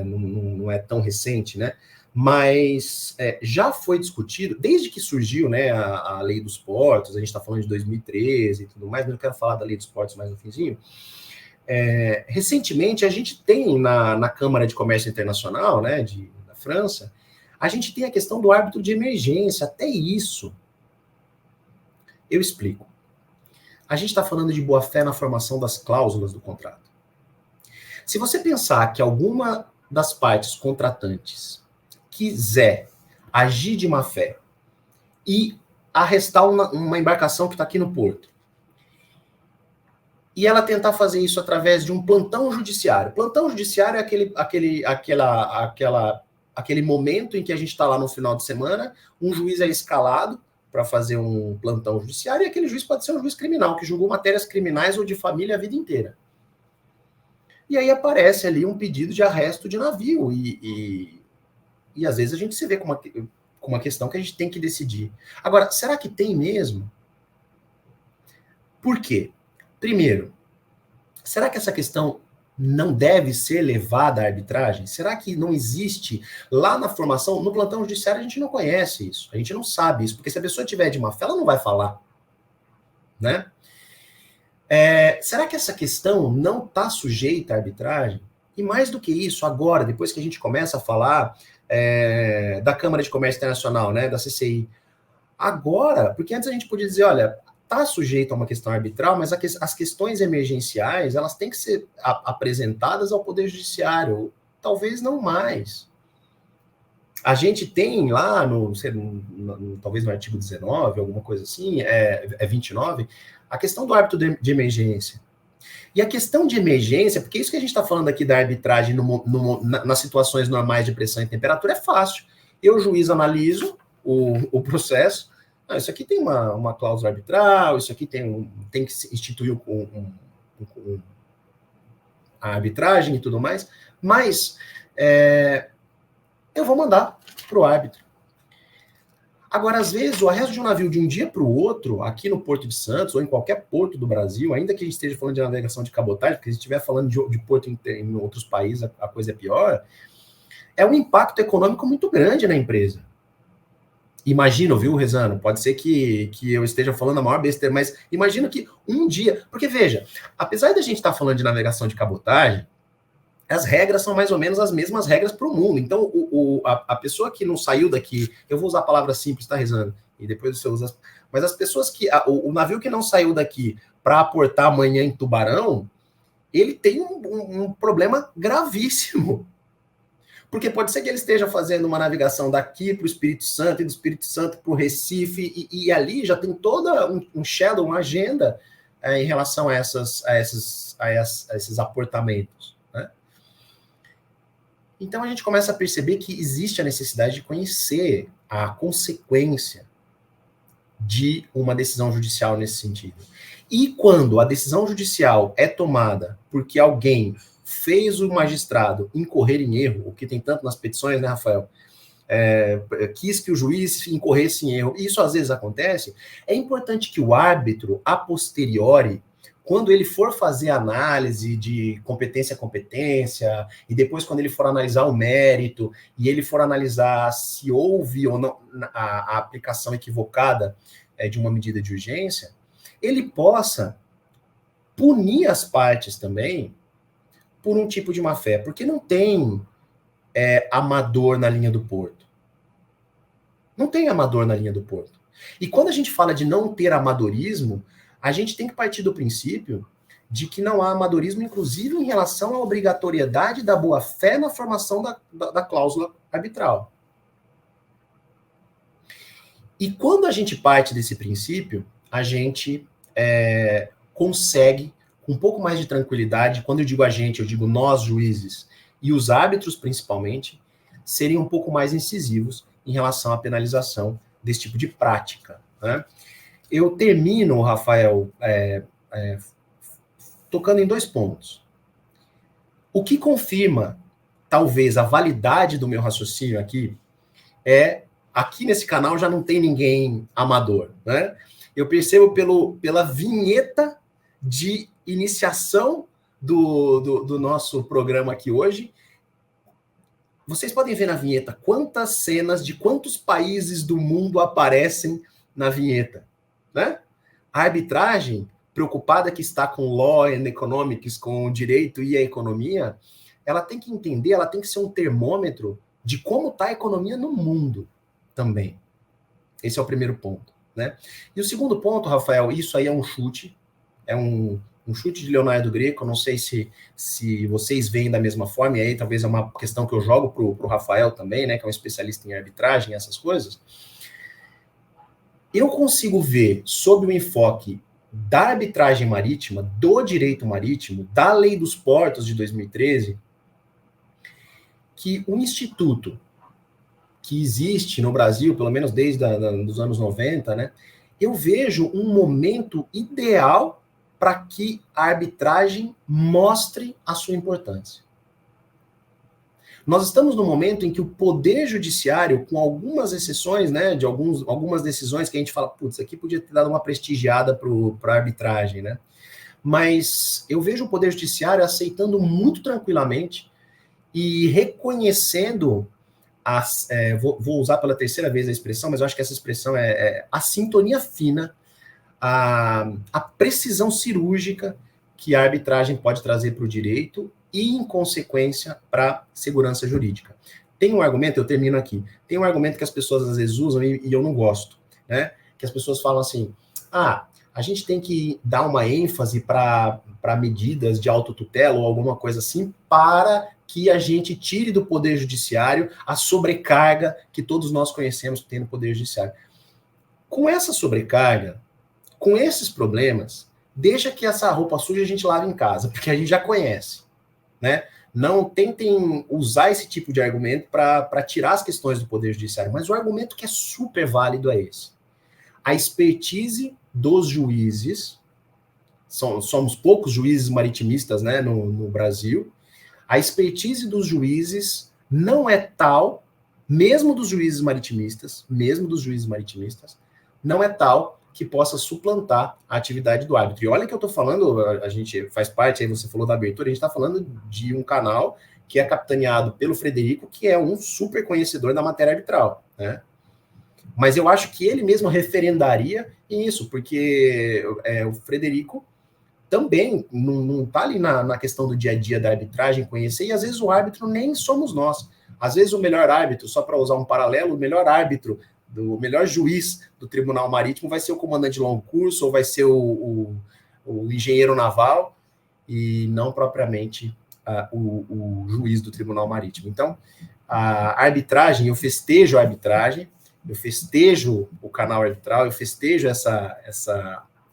não é tão recente, né? Mas já foi discutido, desde que surgiu, né, a lei dos portos, a gente está falando de 2013 e tudo mais, mas eu quero falar da lei dos portos mais no finzinho. Recentemente, a gente tem na Câmara de Comércio Internacional, né, da França, a gente tem a questão do árbitro de emergência. Até isso, eu explico. A gente está falando de boa-fé na formação das cláusulas do contrato. Se você pensar que alguma das partes contratantes quiser agir de má-fé e arrestar uma embarcação que está aqui no porto, e ela tentar fazer isso através de um plantão judiciário. Plantão judiciário é aquele momento em que a gente está lá no final de semana, um juiz é escalado para fazer um plantão judiciário, e aquele juiz pode ser um juiz criminal, que julgou matérias criminais ou de família a vida inteira. E aí aparece ali um pedido de arresto de navio, e às vezes a gente se vê com uma questão que a gente tem que decidir. Agora, será que tem mesmo? Por quê? Primeiro, será que essa questão não deve ser levada à arbitragem? Será que não existe lá na formação? No plantão judiciário a gente não conhece isso, a gente não sabe isso, porque se a pessoa tiver de má fé, ela não vai falar, né? Será que essa questão não está sujeita à arbitragem? E mais do que isso, agora, depois que a gente começa a falar da Câmara de Comércio Internacional, né, da CCI, agora, porque antes a gente podia dizer, olha, está sujeito a uma questão arbitral, mas as questões emergenciais, elas têm que ser apresentadas ao Poder Judiciário, talvez não mais. A gente tem lá, talvez no artigo 19, alguma coisa assim, 29, a questão do árbitro de emergência. E a questão de emergência, porque isso que a gente está falando aqui da arbitragem nas situações normais de pressão e temperatura é fácil. Eu, juiz, analiso o processo. Isso aqui tem uma cláusula arbitral, isso aqui tem que se instituir a arbitragem e tudo mais, mas eu vou mandar para o árbitro. Agora, às vezes, o arresto de um navio de um dia para o outro, aqui no Porto de Santos, ou em qualquer porto do Brasil, ainda que a gente esteja falando de navegação de cabotagem, porque se estiver falando de porto em outros países, a coisa é pior, é um impacto econômico muito grande na empresa. Imagino, viu, Rezano? Pode ser que eu esteja falando a maior besteira, mas imagino que um dia... Porque, veja, apesar da gente estar falando de navegação de cabotagem, as regras são mais ou menos as mesmas regras para o mundo. Então, a pessoa que não saiu daqui... Eu vou usar a palavra simples, tá, Rezano? E depois você usa... Mas as pessoas que... O navio que não saiu daqui para aportar amanhã em Tubarão, ele tem um problema gravíssimo. Porque pode ser que ele esteja fazendo uma navegação daqui para o Espírito Santo e do Espírito Santo para o Recife, e ali já tem toda um schedule, uma agenda em relação a esses aportamentos. Né? Então a gente começa a perceber que existe a necessidade de conhecer a consequência de uma decisão judicial nesse sentido. E quando a decisão judicial é tomada porque alguém fez o magistrado incorrer em erro, o que tem tanto nas petições, né, Rafael? Quis que o juiz incorresse em erro, e isso às vezes acontece, é importante que o árbitro, a posteriori, quando ele for fazer análise de competência a competência, e depois quando ele for analisar o mérito, e ele for analisar se houve ou não a aplicação equivocada de uma medida de urgência, ele possa punir as partes também por um tipo de má-fé, porque não tem amador na linha do porto. Não tem amador na linha do porto. E quando a gente fala de não ter amadorismo, a gente tem que partir do princípio de que não há amadorismo, inclusive em relação à obrigatoriedade da boa-fé na formação da cláusula arbitral. E quando a gente parte desse princípio, a gente consegue um pouco mais de tranquilidade. Quando eu digo a gente, eu digo nós, juízes, e os árbitros, principalmente, serem um pouco mais incisivos em relação à penalização desse tipo de prática. Né? Eu termino, Rafael, tocando em 2 pontos. O que confirma, talvez, a validade do meu raciocínio aqui é, aqui nesse canal já não tem ninguém amador, né? Eu percebo pela vinheta de iniciação do nosso programa aqui hoje. Vocês podem ver na vinheta quantas cenas de quantos países do mundo aparecem na vinheta, né? A arbitragem, preocupada que está com law and economics, com o direito e a economia, ela tem que entender, ela tem que ser um termômetro de como está a economia no mundo também. Esse é o primeiro ponto, né? E o segundo ponto, Rafael, isso aí é um chute, é um chute de Leonardo Greco, não sei se vocês veem da mesma forma, e aí talvez é uma questão que eu jogo para o Rafael também, né, que é um especialista em arbitragem, essas coisas. Eu consigo ver, sob o enfoque da arbitragem marítima, do direito marítimo, da Lei dos Portos de 2013, que o instituto que existe no Brasil, pelo menos desde os anos 90, né, eu vejo um momento ideal para que a arbitragem mostre a sua importância. Nós estamos no momento em que o Poder Judiciário, com algumas exceções, né, de algumas decisões que a gente fala, putz, aqui podia ter dado uma prestigiada para a arbitragem, né? Mas eu vejo o Poder Judiciário aceitando muito tranquilamente e reconhecendo, vou usar pela terceira vez a expressão, mas eu acho que essa expressão é a sintonia fina, a precisão cirúrgica que a arbitragem pode trazer para o direito e, em consequência, para a segurança jurídica. Tem um argumento, eu termino aqui, tem um argumento que as pessoas às vezes usam e eu não gosto, né? Que as pessoas falam assim, a gente tem que dar uma ênfase para medidas de autotutela ou alguma coisa assim, para que a gente tire do Poder Judiciário a sobrecarga que todos nós conhecemos que tem no Poder Judiciário. Com essa sobrecarga, com esses problemas, deixa que essa roupa suja a gente lave em casa, porque a gente já conhece, né? Não tentem usar esse tipo de argumento para tirar as questões do Poder Judiciário, mas o argumento que é super válido é esse. A expertise dos juízes, somos poucos juízes maritimistas, né, no Brasil, a expertise dos juízes não é tal, mesmo dos juízes maritimistas, não é tal que possa suplantar a atividade do árbitro. E olha que eu estou falando, a gente faz parte, aí você falou da abertura, a gente está falando de um canal que é capitaneado pelo Frederico, que é um super conhecedor da matéria arbitral, né? Mas eu acho que ele mesmo referendaria isso, porque o Frederico também não está ali na questão do dia a dia da arbitragem, conhecer, e às vezes o árbitro nem somos nós. Às vezes o melhor árbitro, só para usar um paralelo, o melhor árbitro, o melhor juiz do Tribunal Marítimo vai ser o comandante de longo curso, ou vai ser o engenheiro naval, e não propriamente o juiz do Tribunal Marítimo. Então, a arbitragem, eu festejo a arbitragem, eu festejo o canal arbitral, eu festejo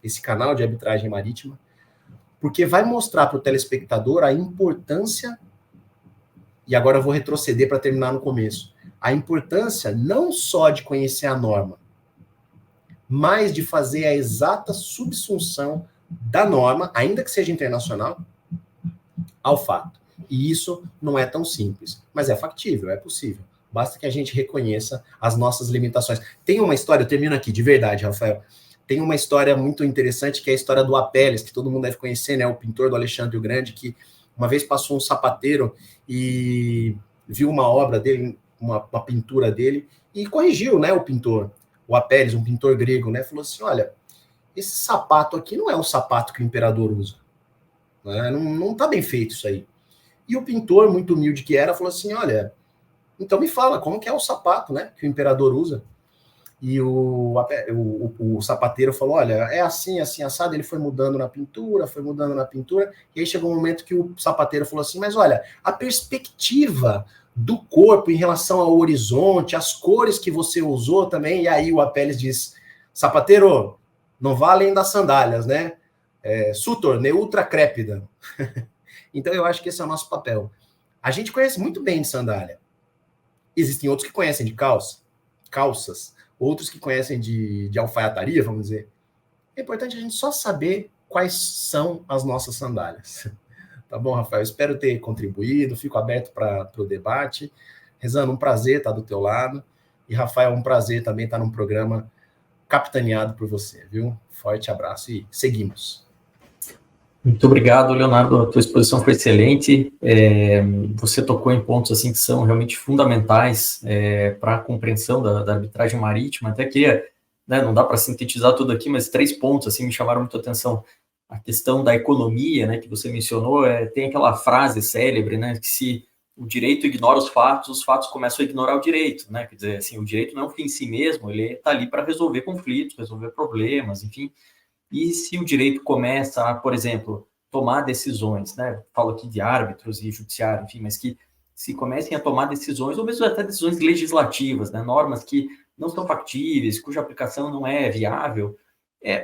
esse canal de arbitragem marítima, porque vai mostrar para o telespectador a importância, e agora eu vou retroceder para terminar no começo, a importância não só de conhecer a norma, mas de fazer a exata subsunção da norma, ainda que seja internacional, ao fato. E isso não é tão simples, mas é factível, é possível. Basta que a gente reconheça as nossas limitações. Tem uma história, eu termino aqui, de verdade, Rafael, tem uma história muito interessante, que é a história do Apelles, que todo mundo deve conhecer, né? O pintor do Alexandre o Grande, que uma vez passou um sapateiro e viu uma obra dele, uma pintura dele, e corrigiu, né, o pintor, o Apelles, um pintor grego, né? Falou assim, olha, esse sapato aqui não é o sapato que o imperador usa. Né? Não tá bem feito isso aí. E o pintor, muito humilde que era, falou assim, olha, então me fala, como que é o sapato, né, que o imperador usa? E o sapateiro falou, olha, é assim, assim, assado. Ele foi mudando na pintura, e aí chegou um momento que o sapateiro falou assim, mas olha, a perspectiva do corpo em relação ao horizonte, as cores que você usou também, e aí o Apelles diz, sapateiro, não vá além das sandálias, né? Sutor, neutra crépida. Então eu acho que esse é o nosso papel. A gente conhece muito bem de sandália. Existem outros que conhecem de calças, outros que conhecem de alfaiataria, vamos dizer. É importante a gente só saber quais são as nossas sandálias. Tá bom, Rafael? Espero ter contribuído, fico aberto para o debate. Rezano, um prazer estar do teu lado. E, Rafael, um prazer também estar num programa capitaneado por você, viu? Forte abraço e seguimos.
Muito obrigado, Leonardo. A tua exposição foi excelente. Você tocou em pontos assim que são realmente fundamentais para a compreensão da arbitragem marítima. Até queria, né, não dá para sintetizar tudo aqui, mas 3 pontos assim me chamaram muito a atenção. A questão da economia, né, que você mencionou, tem aquela frase célebre, né, que se o direito ignora os fatos começam a ignorar o direito, né? Quer dizer, assim, o direito não é um fim em si mesmo, ele está ali para resolver conflitos, resolver problemas, enfim. E se o direito começa a, por exemplo, tomar decisões, né? Falo aqui de árbitros e judiciário, enfim, mas que se comecem a tomar decisões, ou mesmo até decisões legislativas, né? Normas que não são factíveis, cuja aplicação não é viável,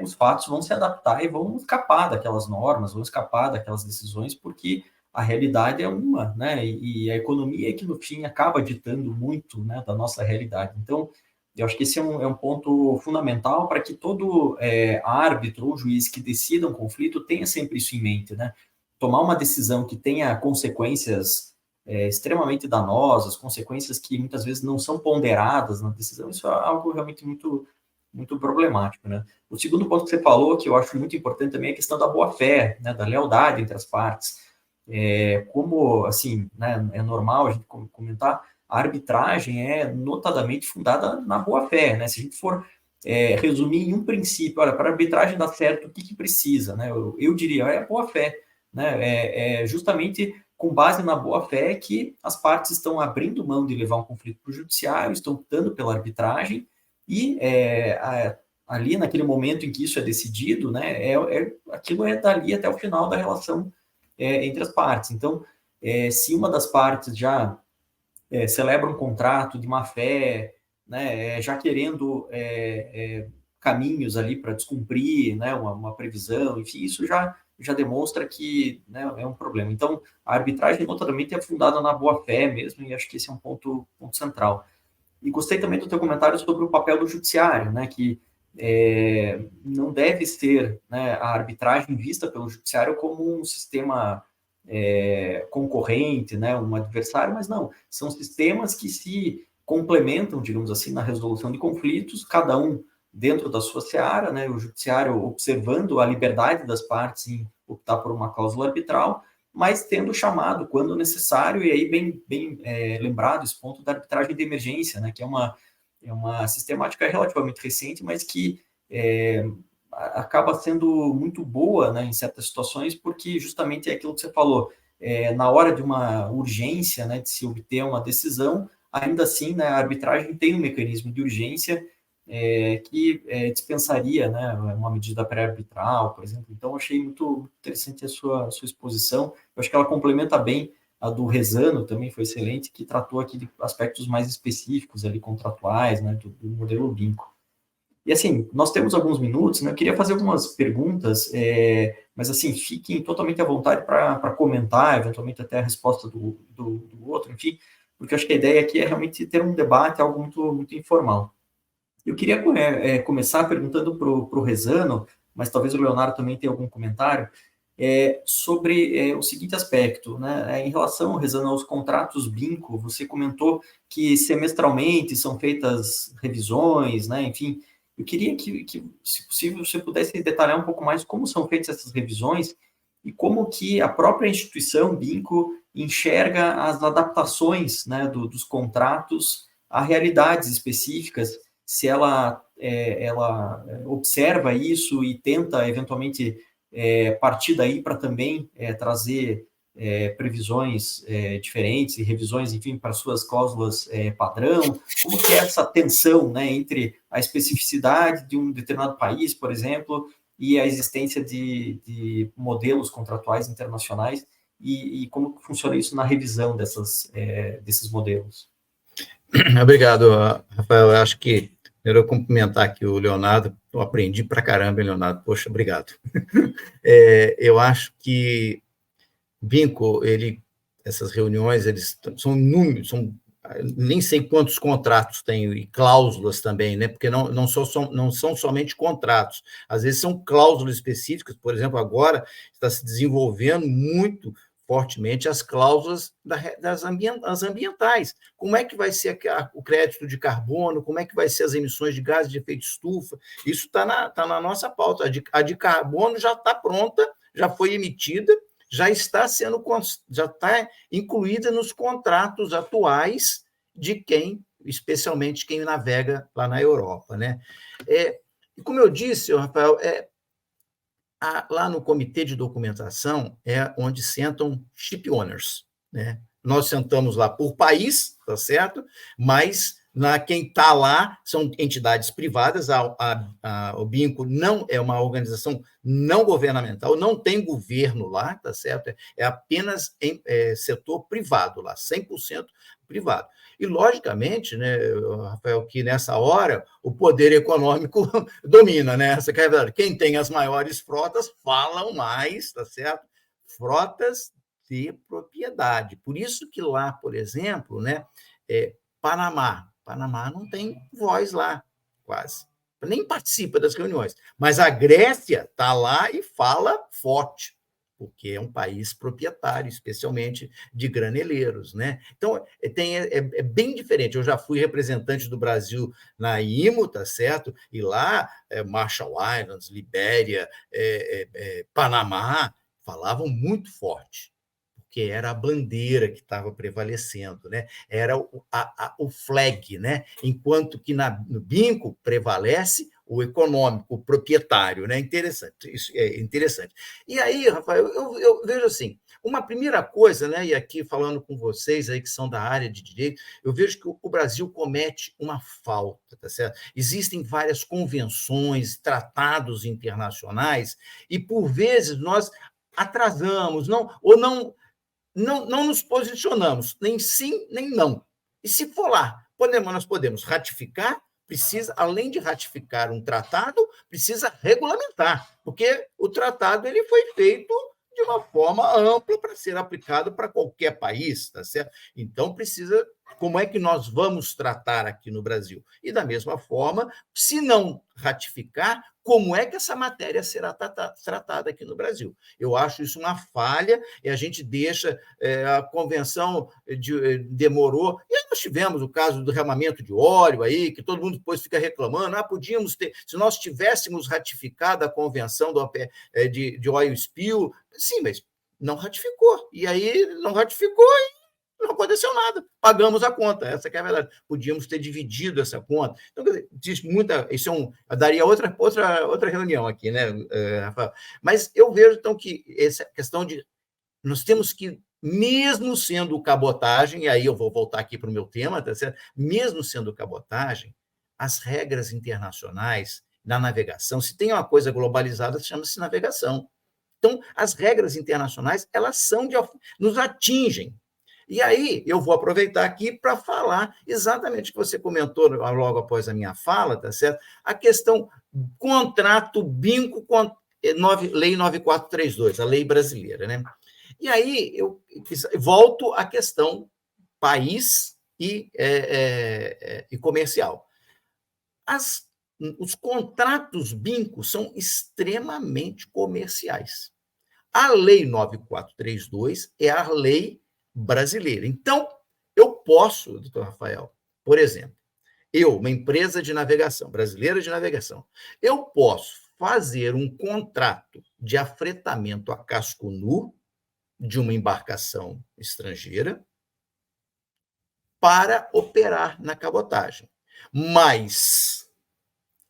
os fatos vão se adaptar e vão escapar daquelas normas, vão escapar daquelas decisões, porque a realidade é uma, né? E a economia é que, no fim, acaba ditando muito, né, da nossa realidade. Então, eu acho que esse é um ponto fundamental para que todo árbitro ou juiz que decida um conflito tenha sempre isso em mente, né? Tomar uma decisão que tenha consequências extremamente danosas, consequências que muitas vezes não são ponderadas na decisão, isso é algo realmente muito, muito problemático, né? O segundo ponto que você falou, que eu acho muito importante também, é a questão da boa-fé, né, da lealdade entre as partes. Como, assim, né, é normal a gente comentar, a arbitragem é notadamente fundada na boa-fé, né? Se a gente for resumir em um princípio, olha, para a arbitragem dar certo, o que precisa, né? Eu diria, é a boa-fé, né? Justamente com base na boa-fé que as partes estão abrindo mão de levar um conflito para o judiciário, estão optando pela arbitragem e ali, naquele momento em que isso é decidido, né, aquilo é dali até o final da relação entre as partes. Então, se uma das partes já celebra um contrato de má-fé, né, já querendo caminhos ali para descumprir, né, uma previsão, enfim, isso já demonstra que, né, é um problema. Então, a arbitragem, notadamente, é fundada na boa-fé mesmo, e acho que esse é um ponto central. E gostei também do teu comentário sobre o papel do judiciário, né, que não deve ser, né, a arbitragem vista pelo judiciário como um sistema concorrente, né, um adversário, mas não, são sistemas que se complementam, digamos assim, na resolução de conflitos, cada um dentro da sua seara, né, o judiciário observando a liberdade das partes em optar por uma cláusula arbitral, mas tendo chamado quando necessário, e aí bem lembrado esse ponto da arbitragem de emergência, né, que é uma sistemática relativamente recente, mas que acaba sendo muito boa, né, em certas situações, porque justamente é aquilo que você falou, na hora de uma urgência, né, de se obter uma decisão, ainda assim, né, a arbitragem tem um mecanismo de urgência que dispensaria, né, uma medida pré-arbitral, por exemplo. Então, achei muito interessante a sua exposição. Eu acho que ela complementa bem a do Rezano, também foi excelente, que tratou aqui de aspectos mais específicos ali, contratuais, né, do modelo Vinco. E assim, nós temos alguns minutos, né? Eu queria fazer algumas perguntas, mas assim, fiquem totalmente à vontade para comentar, eventualmente até a resposta do outro, enfim, porque eu acho que a ideia aqui é realmente ter um debate, algo muito, muito informal. Eu queria começar perguntando para o Rezano, mas talvez o Leonardo também tenha algum comentário, sobre o seguinte aspecto, né? Em relação, Rezano, aos contratos Vinco, você comentou que semestralmente são feitas revisões, né? Enfim, eu queria que, se possível, você pudesse detalhar um pouco mais como são feitas essas revisões e como que a própria instituição Vinco enxerga as adaptações, né, dos contratos a realidades específicas, se ela observa isso e tenta, eventualmente, partir daí para também trazer previsões diferentes e revisões, enfim, para suas cláusulas padrão, como que é essa tensão, né, entre a especificidade de um determinado país, por exemplo, e a existência de modelos contratuais internacionais, e como funciona isso na revisão desses modelos.
Obrigado, Rafael. Eu acho que eu cumprimentar aqui o Leonardo, eu aprendi pra caramba, hein, Leonardo? Poxa, obrigado. Eu acho que Vinco, essas reuniões, eles são números, nem sei quantos contratos tem, e cláusulas também, né? Porque não são somente contratos, às vezes são cláusulas específicas, por exemplo, agora está se desenvolvendo muito fortemente as cláusulas das ambientais. Como é que vai ser o crédito de carbono, como é que vai ser as emissões de gases de efeito estufa? Isso está na nossa pauta. A de carbono já está pronta, já foi emitida, já está incluída nos contratos atuais de especialmente quem navega lá na Europa, né? E como eu disse, Rafael, lá no comitê de documentação é onde sentam ship owners, né? Nós sentamos lá por país, tá certo? Mas quem está lá são entidades privadas. O BINCO não é uma organização não governamental, não tem governo lá, tá certo? É apenas setor privado lá, 100% privado. E, logicamente, né, Rafael, que nessa hora o poder econômico domina, né? Essa que é a verdade. Quem tem as maiores frotas falam mais, tá certo? Frotas de propriedade. Por isso que lá, por exemplo, né, Panamá não tem voz lá, quase. Nem participa das reuniões. Mas a Grécia está lá e fala forte, porque é um país proprietário, especialmente de graneleiros, né? Então, é bem diferente. Eu já fui representante do Brasil na IMO, tá certo? E lá, Marshall Islands, Libéria, Panamá, falavam muito forte, porque era a bandeira que estava prevalecendo, né? Era o flag, né? Enquanto que no BINCO prevalece o econômico, o proprietário, né? Interessante, isso é interessante. E aí, Rafael, eu vejo assim, uma primeira coisa, né? E aqui falando com vocês aí que são da área de direito, eu vejo que o Brasil comete uma falta, tá certo? Existem várias convenções, tratados internacionais, e por vezes nós atrasamos, não nos posicionamos, nem sim, nem não. E se for lá, nós podemos ratificar, além de ratificar um tratado, precisa regulamentar, porque o tratado ele foi feito de uma forma ampla para ser aplicado para qualquer país, tá certo? Então, precisa... Como é que nós vamos tratar aqui no Brasil? E, da mesma forma, se não ratificar, como é que essa matéria será tratada aqui no Brasil? Eu acho isso uma falha, e a gente deixa... a convenção demorou, e aí nós tivemos o caso do derramamento de óleo aí, que todo mundo depois fica reclamando, podíamos ter... Se nós tivéssemos ratificado a convenção de oil spill, sim, mas não ratificou. E aí não ratificou e não aconteceu nada. Pagamos a conta, essa que é a verdade. Podíamos ter dividido essa conta. Então, diz isso daria outra reunião aqui, né, Rafael? Mas eu vejo, então, que essa questão de... Nós temos que, mesmo sendo cabotagem, e aí eu vou voltar aqui para o meu tema, tá certo? Mesmo sendo cabotagem, as regras internacionais na navegação, se tem uma coisa globalizada, chama-se navegação. Então, as regras internacionais, elas nos atingem. E aí, eu vou aproveitar aqui para falar exatamente o que você comentou logo após a minha fala, tá certo? A questão contrato BINCO, Lei 9432, a lei brasileira, né? E aí, eu volto à questão país e comercial. Os contratos BINCO são extremamente comerciais. A Lei 9432 é a lei brasileira. Então, eu posso, doutor Rafael, por exemplo, uma empresa de navegação, brasileira de navegação, eu posso fazer um contrato de afretamento a casco nu de uma embarcação estrangeira para operar na cabotagem. Mas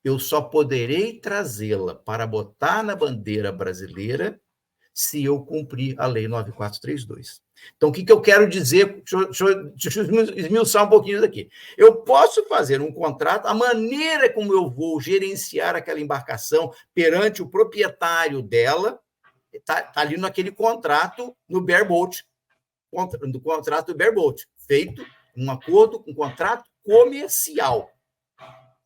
eu só poderei trazê-la para botar na bandeira brasileira se eu cumprir a Lei 9432. Então, o que eu quero dizer? Deixa eu esmiuçar um pouquinho daqui. Eu posso fazer um contrato, a maneira como eu vou gerenciar aquela embarcação perante o proprietário dela, está ali naquele contrato no bareboat, no contrato do bareboat, feito um acordo, um contrato comercial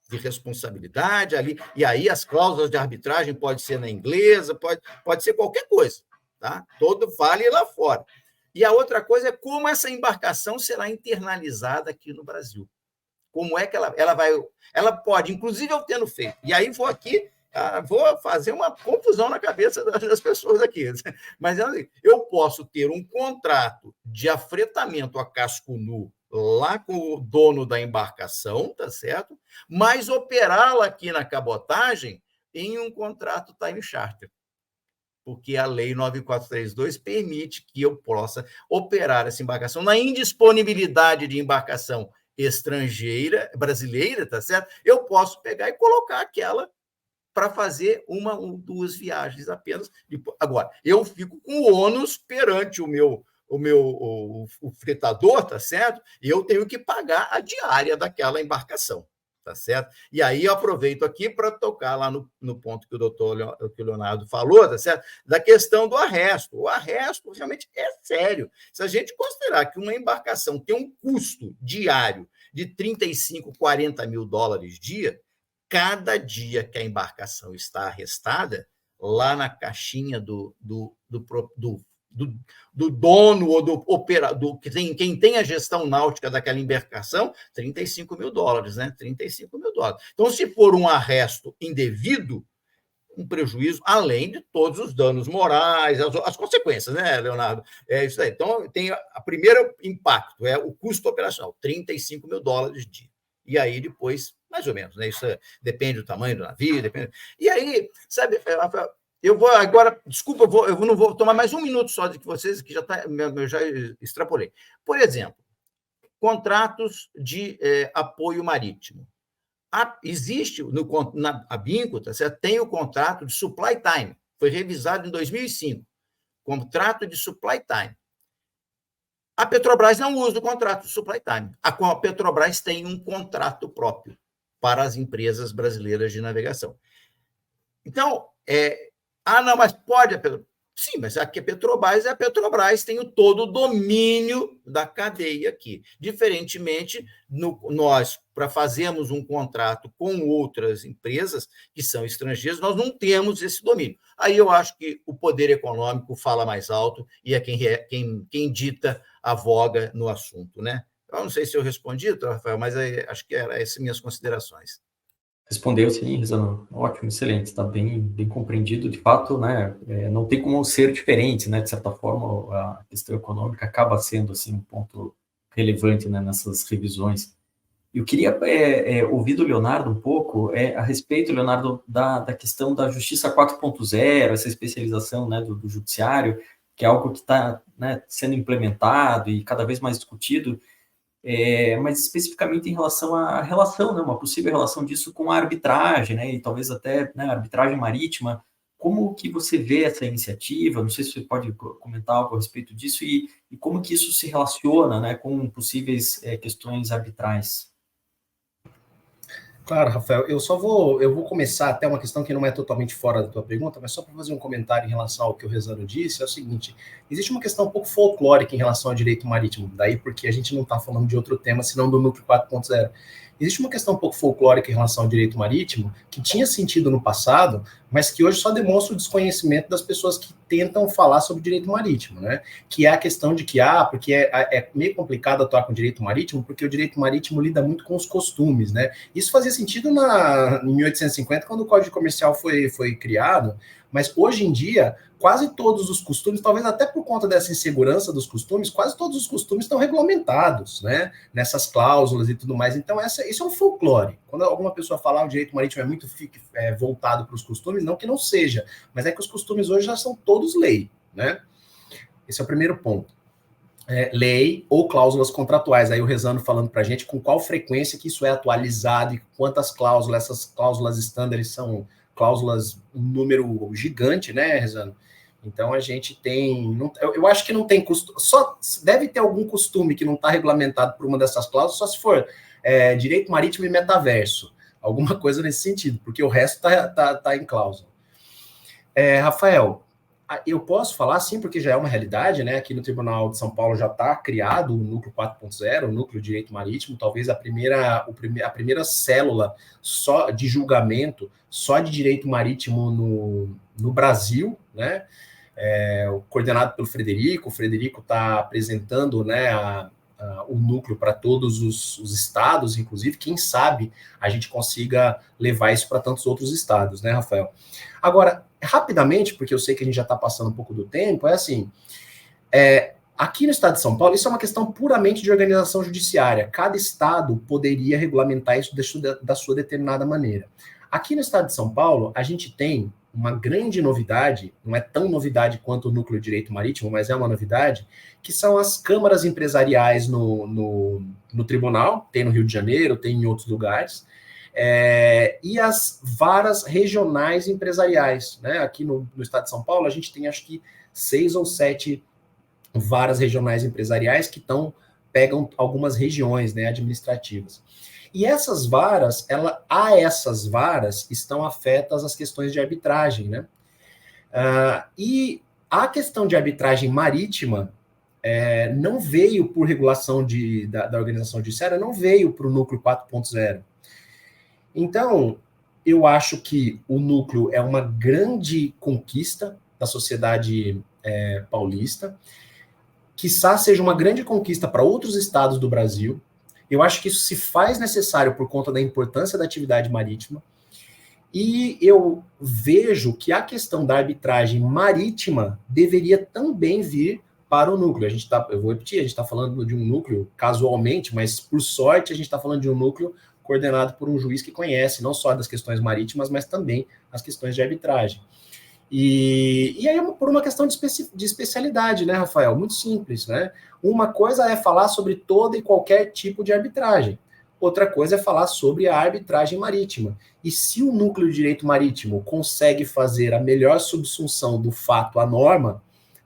de responsabilidade ali, e aí as cláusulas de arbitragem pode ser na inglesa, pode ser qualquer coisa, tá? Todo vale lá fora. E a outra coisa é como essa embarcação será internalizada aqui no Brasil. Como é que ela vai... Ela pode, inclusive eu tendo feito, e aí vou aqui vou fazer uma confusão na cabeça das pessoas aqui, mas eu posso ter um contrato de afretamento a casco nu lá com o dono da embarcação, tá certo? Mas operá-la aqui na cabotagem em um contrato time charter, porque a Lei 9432 permite que eu possa operar essa embarcação na indisponibilidade de embarcação estrangeira, brasileira, tá certo? Eu posso pegar e colocar aquela para fazer uma ou duas viagens apenas. Agora, eu fico com o ônus perante o fretador, tá certo? E eu tenho que pagar a diária daquela embarcação, tá certo? E aí eu aproveito aqui para tocar lá no ponto que o Leonardo falou, tá certo? Da questão do arresto. O arresto realmente é sério. Se a gente considerar que uma embarcação tem um custo diário de 35, 40 mil dólares dia, cada dia que a embarcação está arrestada, lá na caixinha do dono ou do operador, quem tem a gestão náutica daquela embarcação, 35 mil dólares, né? 35 mil dólares. Então, se for um arresto indevido, um prejuízo, além de todos os danos morais, as consequências, né, Leonardo? É isso aí. Então, tem o primeiro impacto, é o custo operacional, 35 mil dólares dia. E aí, depois, mais ou menos, né? Isso depende do tamanho do navio, depende. E aí, sabe, Rafael, eu vou agora, desculpa, eu não vou tomar mais um minuto só de que vocês, que eu já extrapolei. Por exemplo, contratos de apoio marítimo. Existe, a Binco, tá certo? Tem o contrato de supply time, foi revisado em 2005, contrato de supply time. A Petrobras não usa o contrato de supply time. A Petrobras tem um contrato próprio para as empresas brasileiras de navegação. Então, não, mas pode a Petrobras. Sim, mas aqui a Petrobras tem todo o domínio da cadeia aqui. Diferentemente, nós, para fazermos um contrato com outras empresas que são estrangeiras, nós não temos esse domínio. Aí eu acho que o poder econômico fala mais alto e é quem dita a voga no assunto, né? Eu não sei se eu respondi, Rafael, mas acho que eram essas minhas considerações.
Respondeu, sim, Rizano. Ótimo, excelente, está bem compreendido. De fato, né, não tem como ser diferente, né? De certa forma, a questão econômica acaba sendo assim, um ponto relevante, né, nessas revisões. Eu queria ouvir do Leonardo um pouco a respeito, Leonardo, da questão da Justiça 4.0, essa especialização, né, do judiciário, que é algo que está, né, sendo implementado e cada vez mais discutido. Mas especificamente em relação à relação, né, uma possível relação disso com a arbitragem, né, e talvez até, né, a arbitragem marítima. Como que você vê essa iniciativa? Não sei se você pode comentar algo a respeito disso e como que isso se relaciona, né, com possíveis questões arbitrais.
Claro, Rafael, eu vou começar até uma questão que não é totalmente fora da tua pergunta, mas só para fazer um comentário em relação ao que o Rezano disse, é o seguinte, existe uma questão um pouco folclórica em relação ao direito marítimo, daí porque a gente não está falando de outro tema, senão do núcleo 4.0. Existe uma questão um pouco folclórica em relação ao direito marítimo, que tinha sentido no passado, mas que hoje só demonstra o desconhecimento das pessoas que tentam falar sobre direito marítimo, né? Que é a questão de que, porque é meio complicado atuar com direito marítimo, porque o direito marítimo lida muito com os costumes, né? Isso fazia sentido em 1850, quando o Código Comercial foi criado, mas hoje em dia, quase todos os costumes, talvez até por conta dessa insegurança dos costumes, quase todos os costumes estão regulamentados, né? Nessas cláusulas e tudo mais. Então, isso é um folclore. Quando alguma pessoa falar o direito marítimo é muito voltado para os costumes, não que não seja, mas é que os costumes hoje já são todos lei, né? Esse é o primeiro ponto. Lei ou cláusulas contratuais. Aí o Rezano falando para a gente com qual frequência que isso é atualizado e quantas cláusulas, essas cláusulas standard são cláusulas, um número gigante, né, Rezano? Então a gente tem, eu acho que não tem costume, só deve ter algum costume que não está regulamentado por uma dessas cláusulas, só se for direito marítimo e metaverso, alguma coisa nesse sentido, porque o resto tá em cláusula. Rafael, eu posso falar sim, porque já é uma realidade, né? Aqui no Tribunal de São Paulo já está criado o núcleo 4.0, o núcleo de direito marítimo, talvez a primeira célula só de julgamento, só de direito marítimo no Brasil, né? Coordenado pelo Frederico. O Frederico está apresentando, né, o núcleo para todos os estados, inclusive, quem sabe a gente consiga levar isso para tantos outros estados, né, Rafael? Agora, rapidamente, porque eu sei que a gente já está passando um pouco do tempo, é assim, aqui no estado de São Paulo, isso é uma questão puramente de organização judiciária. Cada estado poderia regulamentar isso da sua determinada maneira. Aqui no estado de São Paulo, a gente tem uma grande novidade, não é tão novidade quanto o núcleo de direito marítimo, mas é uma novidade, que são as câmaras empresariais no tribunal, tem no Rio de Janeiro, tem em outros lugares, e as varas regionais empresariais, né? Aqui no estado de São Paulo, a gente tem acho que 6 ou 7 varas regionais empresariais que pegam algumas regiões, né, administrativas. E essas varas, essas varas estão afetas às questões de arbitragem, né? E a questão de arbitragem marítima não veio por regulação da organização judiciária, não veio para o núcleo 4.0. Então, eu acho que o núcleo é uma grande conquista da sociedade paulista, quiçá seja uma grande conquista para outros estados do Brasil. Eu acho que isso se faz necessário por conta da importância da atividade marítima. E eu vejo que a questão da arbitragem marítima deveria também vir para o núcleo. Eu vou repetir, a gente está falando de um núcleo casualmente, mas por sorte a gente está falando de um núcleo coordenado por um juiz que conhece não só das questões marítimas, mas também as questões de arbitragem. E aí, por uma questão de especialidade, né, Rafael? Muito simples, né? Uma coisa é falar sobre todo e qualquer tipo de arbitragem. Outra coisa é falar sobre a arbitragem marítima. E se o núcleo de direito marítimo consegue fazer a melhor subsunção do fato à norma,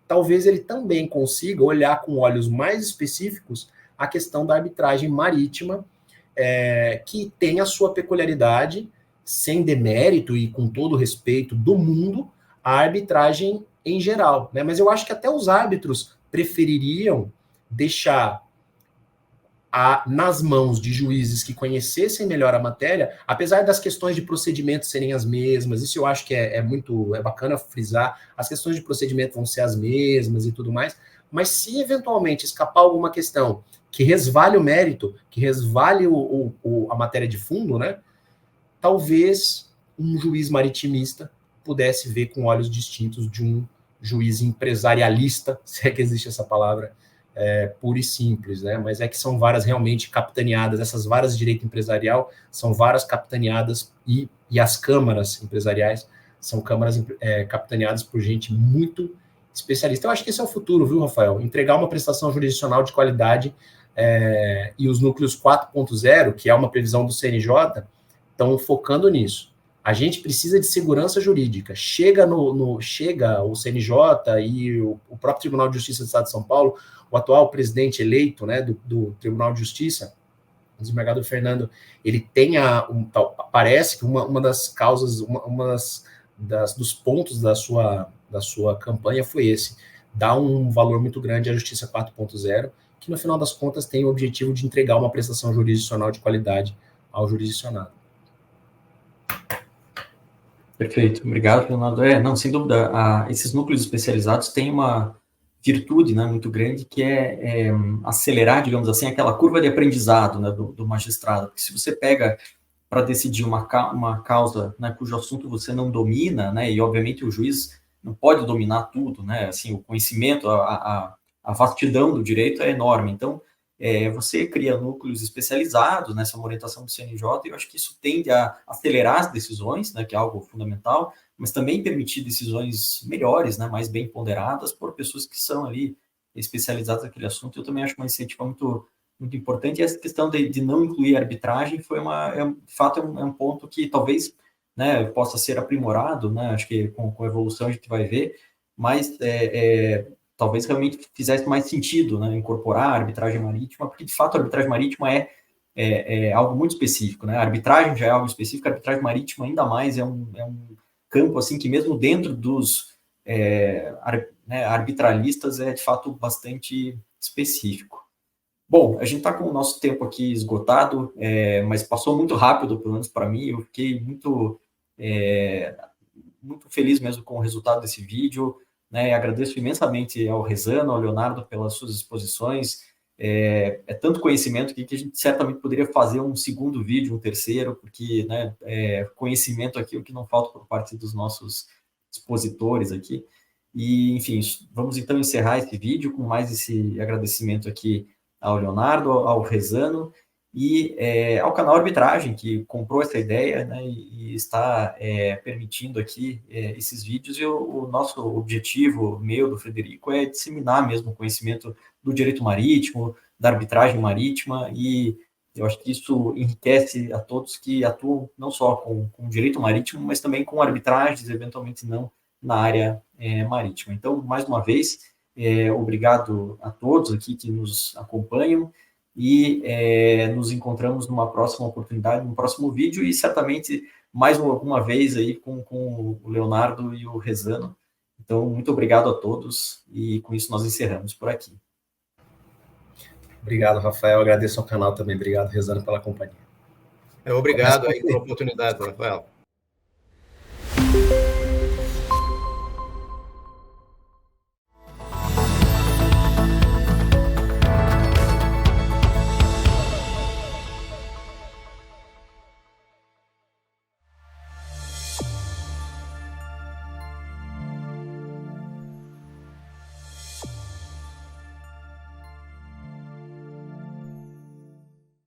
talvez ele também consiga olhar com olhos mais específicos a questão da arbitragem marítima, que tem a sua peculiaridade, sem demérito e com todo o respeito do mundo, a arbitragem em geral, né? Mas eu acho que até os árbitros prefeririam deixar nas mãos de juízes que conhecessem melhor a matéria, apesar das questões de procedimento serem as mesmas. Isso eu acho que é bacana frisar, as questões de procedimento vão ser as mesmas e tudo mais, mas se eventualmente escapar alguma questão que resvale o mérito, que resvale a matéria de fundo, né? Talvez um juiz maritimista pudesse ver com olhos distintos de um juiz empresarialista, se é que existe essa palavra, pura e simples, né? Mas é que são varas realmente capitaneadas, essas varas de direito empresarial são varas capitaneadas e as câmaras empresariais são câmaras capitaneadas por gente muito especialista. Eu acho que esse é o futuro, viu, Rafael? Entregar uma prestação jurisdicional de qualidade e os núcleos 4.0, que é uma previsão do CNJ, estão focando nisso. A gente precisa de segurança jurídica. Chega o CNJ e o próprio Tribunal de Justiça do Estado de São Paulo, o atual presidente eleito, né, do Tribunal de Justiça, o desembargador Fernando, ele tem parece que uma das causas, dos pontos da sua campanha foi esse, dar um valor muito grande à Justiça 4.0, que no final das contas tem o objetivo de entregar uma prestação jurisdicional de qualidade ao jurisdicionado.
Perfeito, obrigado, Leonardo. Não, sem dúvida, esses núcleos especializados têm uma virtude, né, muito grande, que é acelerar, digamos assim, aquela curva de aprendizado, né, do magistrado. Porque se você pega para decidir uma causa, né, cujo assunto você não domina, né, e obviamente o juiz não pode dominar tudo, né, assim, o conhecimento, a vastidão do direito é enorme. Então, você cria núcleos especializados, nessa orientação do CNJ, e eu acho que isso tende a acelerar as decisões, né, que é algo fundamental, mas também permitir decisões melhores, né, mais bem ponderadas por pessoas que são ali especializadas naquele assunto. Eu também acho uma iniciativa muito, muito importante. E essa questão de não incluir a arbitragem de fato, é um ponto que talvez, né, possa ser aprimorado, né, acho que com a evolução a gente vai ver, mas talvez realmente fizesse mais sentido, né, incorporar a arbitragem marítima, porque de fato a arbitragem marítima é algo muito específico, né? A arbitragem já é algo específico, a arbitragem marítima ainda mais é um campo assim que mesmo dentro dos arbitralistas é de fato bastante específico. Bom, a gente está com o nosso tempo aqui esgotado, mas passou muito rápido, pelo menos para mim. Eu fiquei muito feliz mesmo com o resultado desse vídeo. Né, agradeço imensamente ao Rezano, ao Leonardo pelas suas exposições. é tanto conhecimento que a gente certamente poderia fazer um segundo vídeo, um terceiro, porque, né, conhecimento aqui é o que não falta por parte dos nossos expositores aqui. E, enfim, vamos então encerrar esse vídeo com mais esse agradecimento aqui ao Leonardo, ao Rezano e ao canal Arbitragem, que comprou essa ideia, né, e está permitindo aqui esses vídeos. E o nosso objetivo, meu, do Frederico, é disseminar mesmo o conhecimento do direito marítimo, da arbitragem marítima, e eu acho que isso enriquece a todos que atuam não só com direito marítimo, mas também com arbitragens, eventualmente não na área marítima. Então, mais uma vez, obrigado a todos aqui que nos acompanham e nos encontramos numa próxima oportunidade, num próximo vídeo e certamente mais uma vez aí com o Leonardo e o Rezano. Então, muito obrigado a todos e com isso nós encerramos por aqui.
Obrigado, Rafael. Agradeço ao canal também. Obrigado, Rezano, pela companhia.
Obrigado aí pela oportunidade, Rafael.